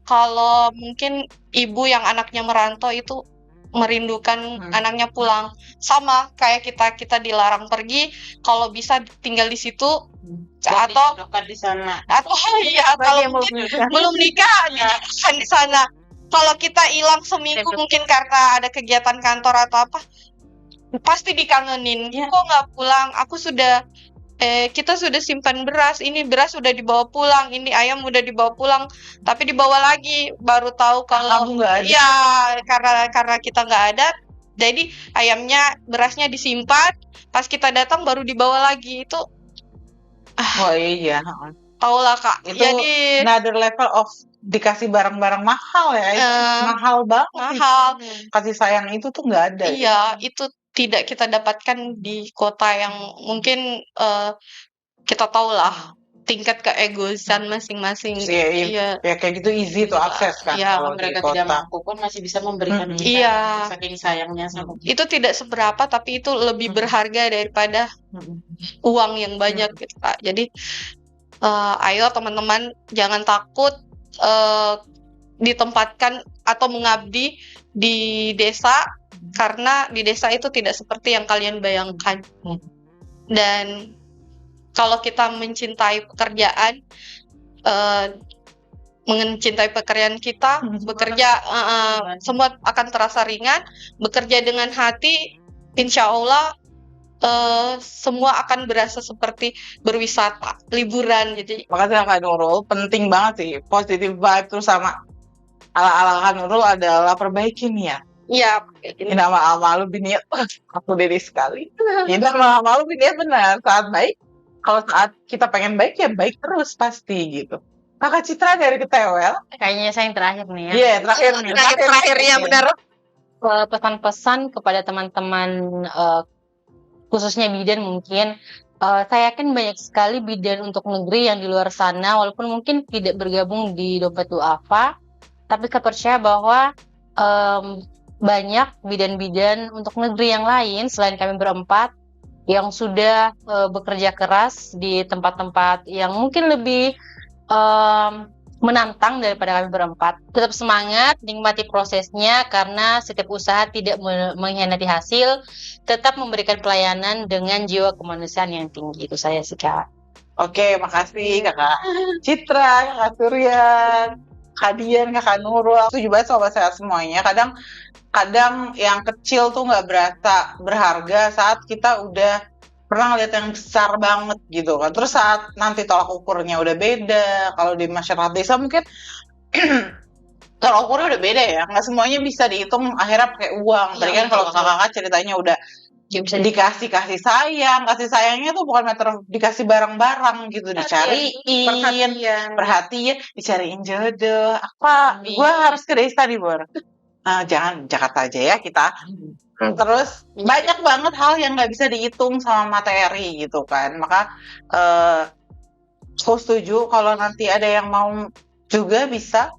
kalau mungkin ibu yang anaknya merantau itu merindukan anaknya pulang. Sama kayak kita dilarang pergi, kalau bisa tinggal di situ atau di sana. iya, kalau mungkin belum nikah kan di sana. Kalau kita hilang seminggu mungkin karena ada kegiatan kantor atau apa, pasti dikangenin. Kok nggak pulang? Kita sudah simpan beras, ini beras sudah dibawa pulang, ini ayam udah dibawa pulang, tapi dibawa lagi, baru tahu kalau Kamu nggak ada. ya karena kita nggak ada, jadi ayamnya, berasnya disimpan, pas kita datang baru dibawa lagi. Itu Oh iya. tau lah Kak. Itu Jadi another level of dikasih barang-barang mahal ya. Itu mahal banget. mahal. Kasih sayang itu tuh nggak ada. Iya, itu tidak kita dapatkan di kota yang mungkin kita tahu lah tingkat keegoisan masing-masing. Iya, ya kayak gitu easy to akses kan. Iya, kalau di Mereka kota. tidak mampu pun masih bisa memberikan kita Iya. saking sayangnya sama kita. Itu tidak seberapa, tapi itu lebih berharga daripada uang yang banyak gitu Kak. Jadi ayo teman-teman jangan takut ditempatkan atau mengabdi di desa, karena di desa itu tidak seperti yang kalian bayangkan. Dan kalau kita mencintai pekerjaan, mencintai pekerjaan kita, bekerja semua akan terasa ringan, bekerja dengan hati, insya Allah semua akan berasa seperti berwisata, liburan gitu. Makasih Kak Nurul, penting banget sih positive vibe terus sama ala-ala Kak Nurul adalah perbaiki niat. Iya, kayak gitu. Inna ma'amalu biniat, aku diri sekali. Inna ma'amalu biniat benar, saat baik. Kalau saat kita pengen baik ya baik terus pasti gitu. Kakak Citra dari Ketewel. Kayaknya saya yang terakhir nih ya. Iya, terakhir nih. Terakhirnya benar. Pesan-pesan kepada teman-teman khususnya bidan mungkin saya yakin banyak sekali bidan untuk negeri yang di luar sana walaupun mungkin tidak bergabung di Dompet Duafa, tapi saya percaya bahwa banyak bidan-bidan untuk negeri yang lain selain kami berempat yang sudah bekerja keras di tempat-tempat yang mungkin lebih menantang daripada kami berempat. Tetap semangat, nikmati prosesnya karena setiap usaha tidak mengkhianati hasil, tetap memberikan pelayanan dengan jiwa kemanusiaan yang tinggi. Itu saya sih, Kak. Oke, makasih Kakak Citra, Kakak Suryan, Kak Dian, Kakak Nurul. Aku setuju banget sobat sehat semuanya. Kadang yang kecil tuh nggak berasa berharga saat kita udah pernah ngeliat yang besar banget gitu kan. Terus saat nanti tolak ukurnya udah beda. Kalau di masyarakat desa mungkin tolak ukurnya udah beda ya. Nggak semuanya bisa dihitung akhirnya pakai uang. Tadi kan kalau kakak-kakak ceritanya udah dikasih kasih sayang. Kasih sayangnya tuh bukan matter dikasih barang-barang gitu. Dicariin, perhatian, dicariin jodoh. Apa? Gue harus ke desa nih, Bor. Jangan Jakarta aja ya kita. Terus banyak banget hal yang nggak bisa dihitung sama materi gitu kan. Maka aku setuju kalau nanti ada yang mau juga bisa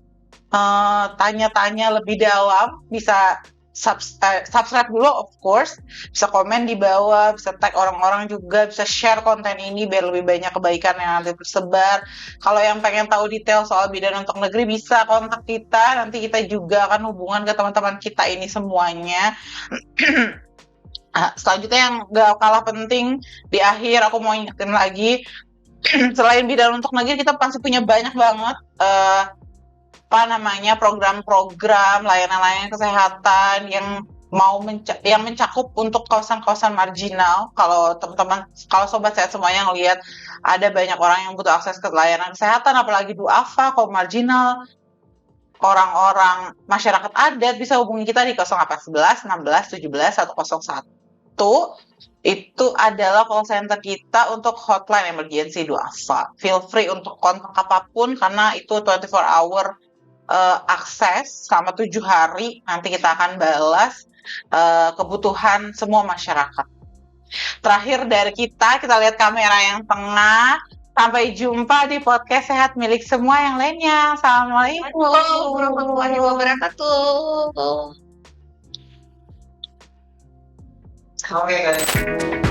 tanya-tanya lebih dalam, bisa subscribe dulu of course, bisa komen di bawah, bisa tag orang-orang juga, bisa share konten ini biar lebih banyak kebaikan yang nanti tersebar. Kalau yang pengen tahu detail soal bidan untuk negeri bisa kontak kita, nanti kita juga akan hubungan ke teman-teman kita ini semuanya. Selanjutnya yang gak kalah penting, di akhir aku mau ingetin lagi, selain bidan untuk negeri kita pasti punya banyak banget program-program layanan-layanan kesehatan yang yang mencakup untuk kawasan-kawasan marginal. Kalau teman-teman, kalau sobat sehat semuanya ngelihat ada banyak orang yang butuh akses ke layanan kesehatan, apalagi duafa, kaum marginal, orang-orang masyarakat adat, bisa hubungi kita di 0811 16 17 101. Itu adalah call center kita untuk hotline emergency duafa. Feel free untuk kontak apapun karena itu 24 hour akses selama 7 hari. Nanti kita akan balas kebutuhan semua masyarakat. Terakhir dari kita lihat kamera yang tengah. Sampai jumpa di podcast sehat milik semua yang lainnya. Assalamualaikum warahmatullahi wabarakatuh. Oke guys.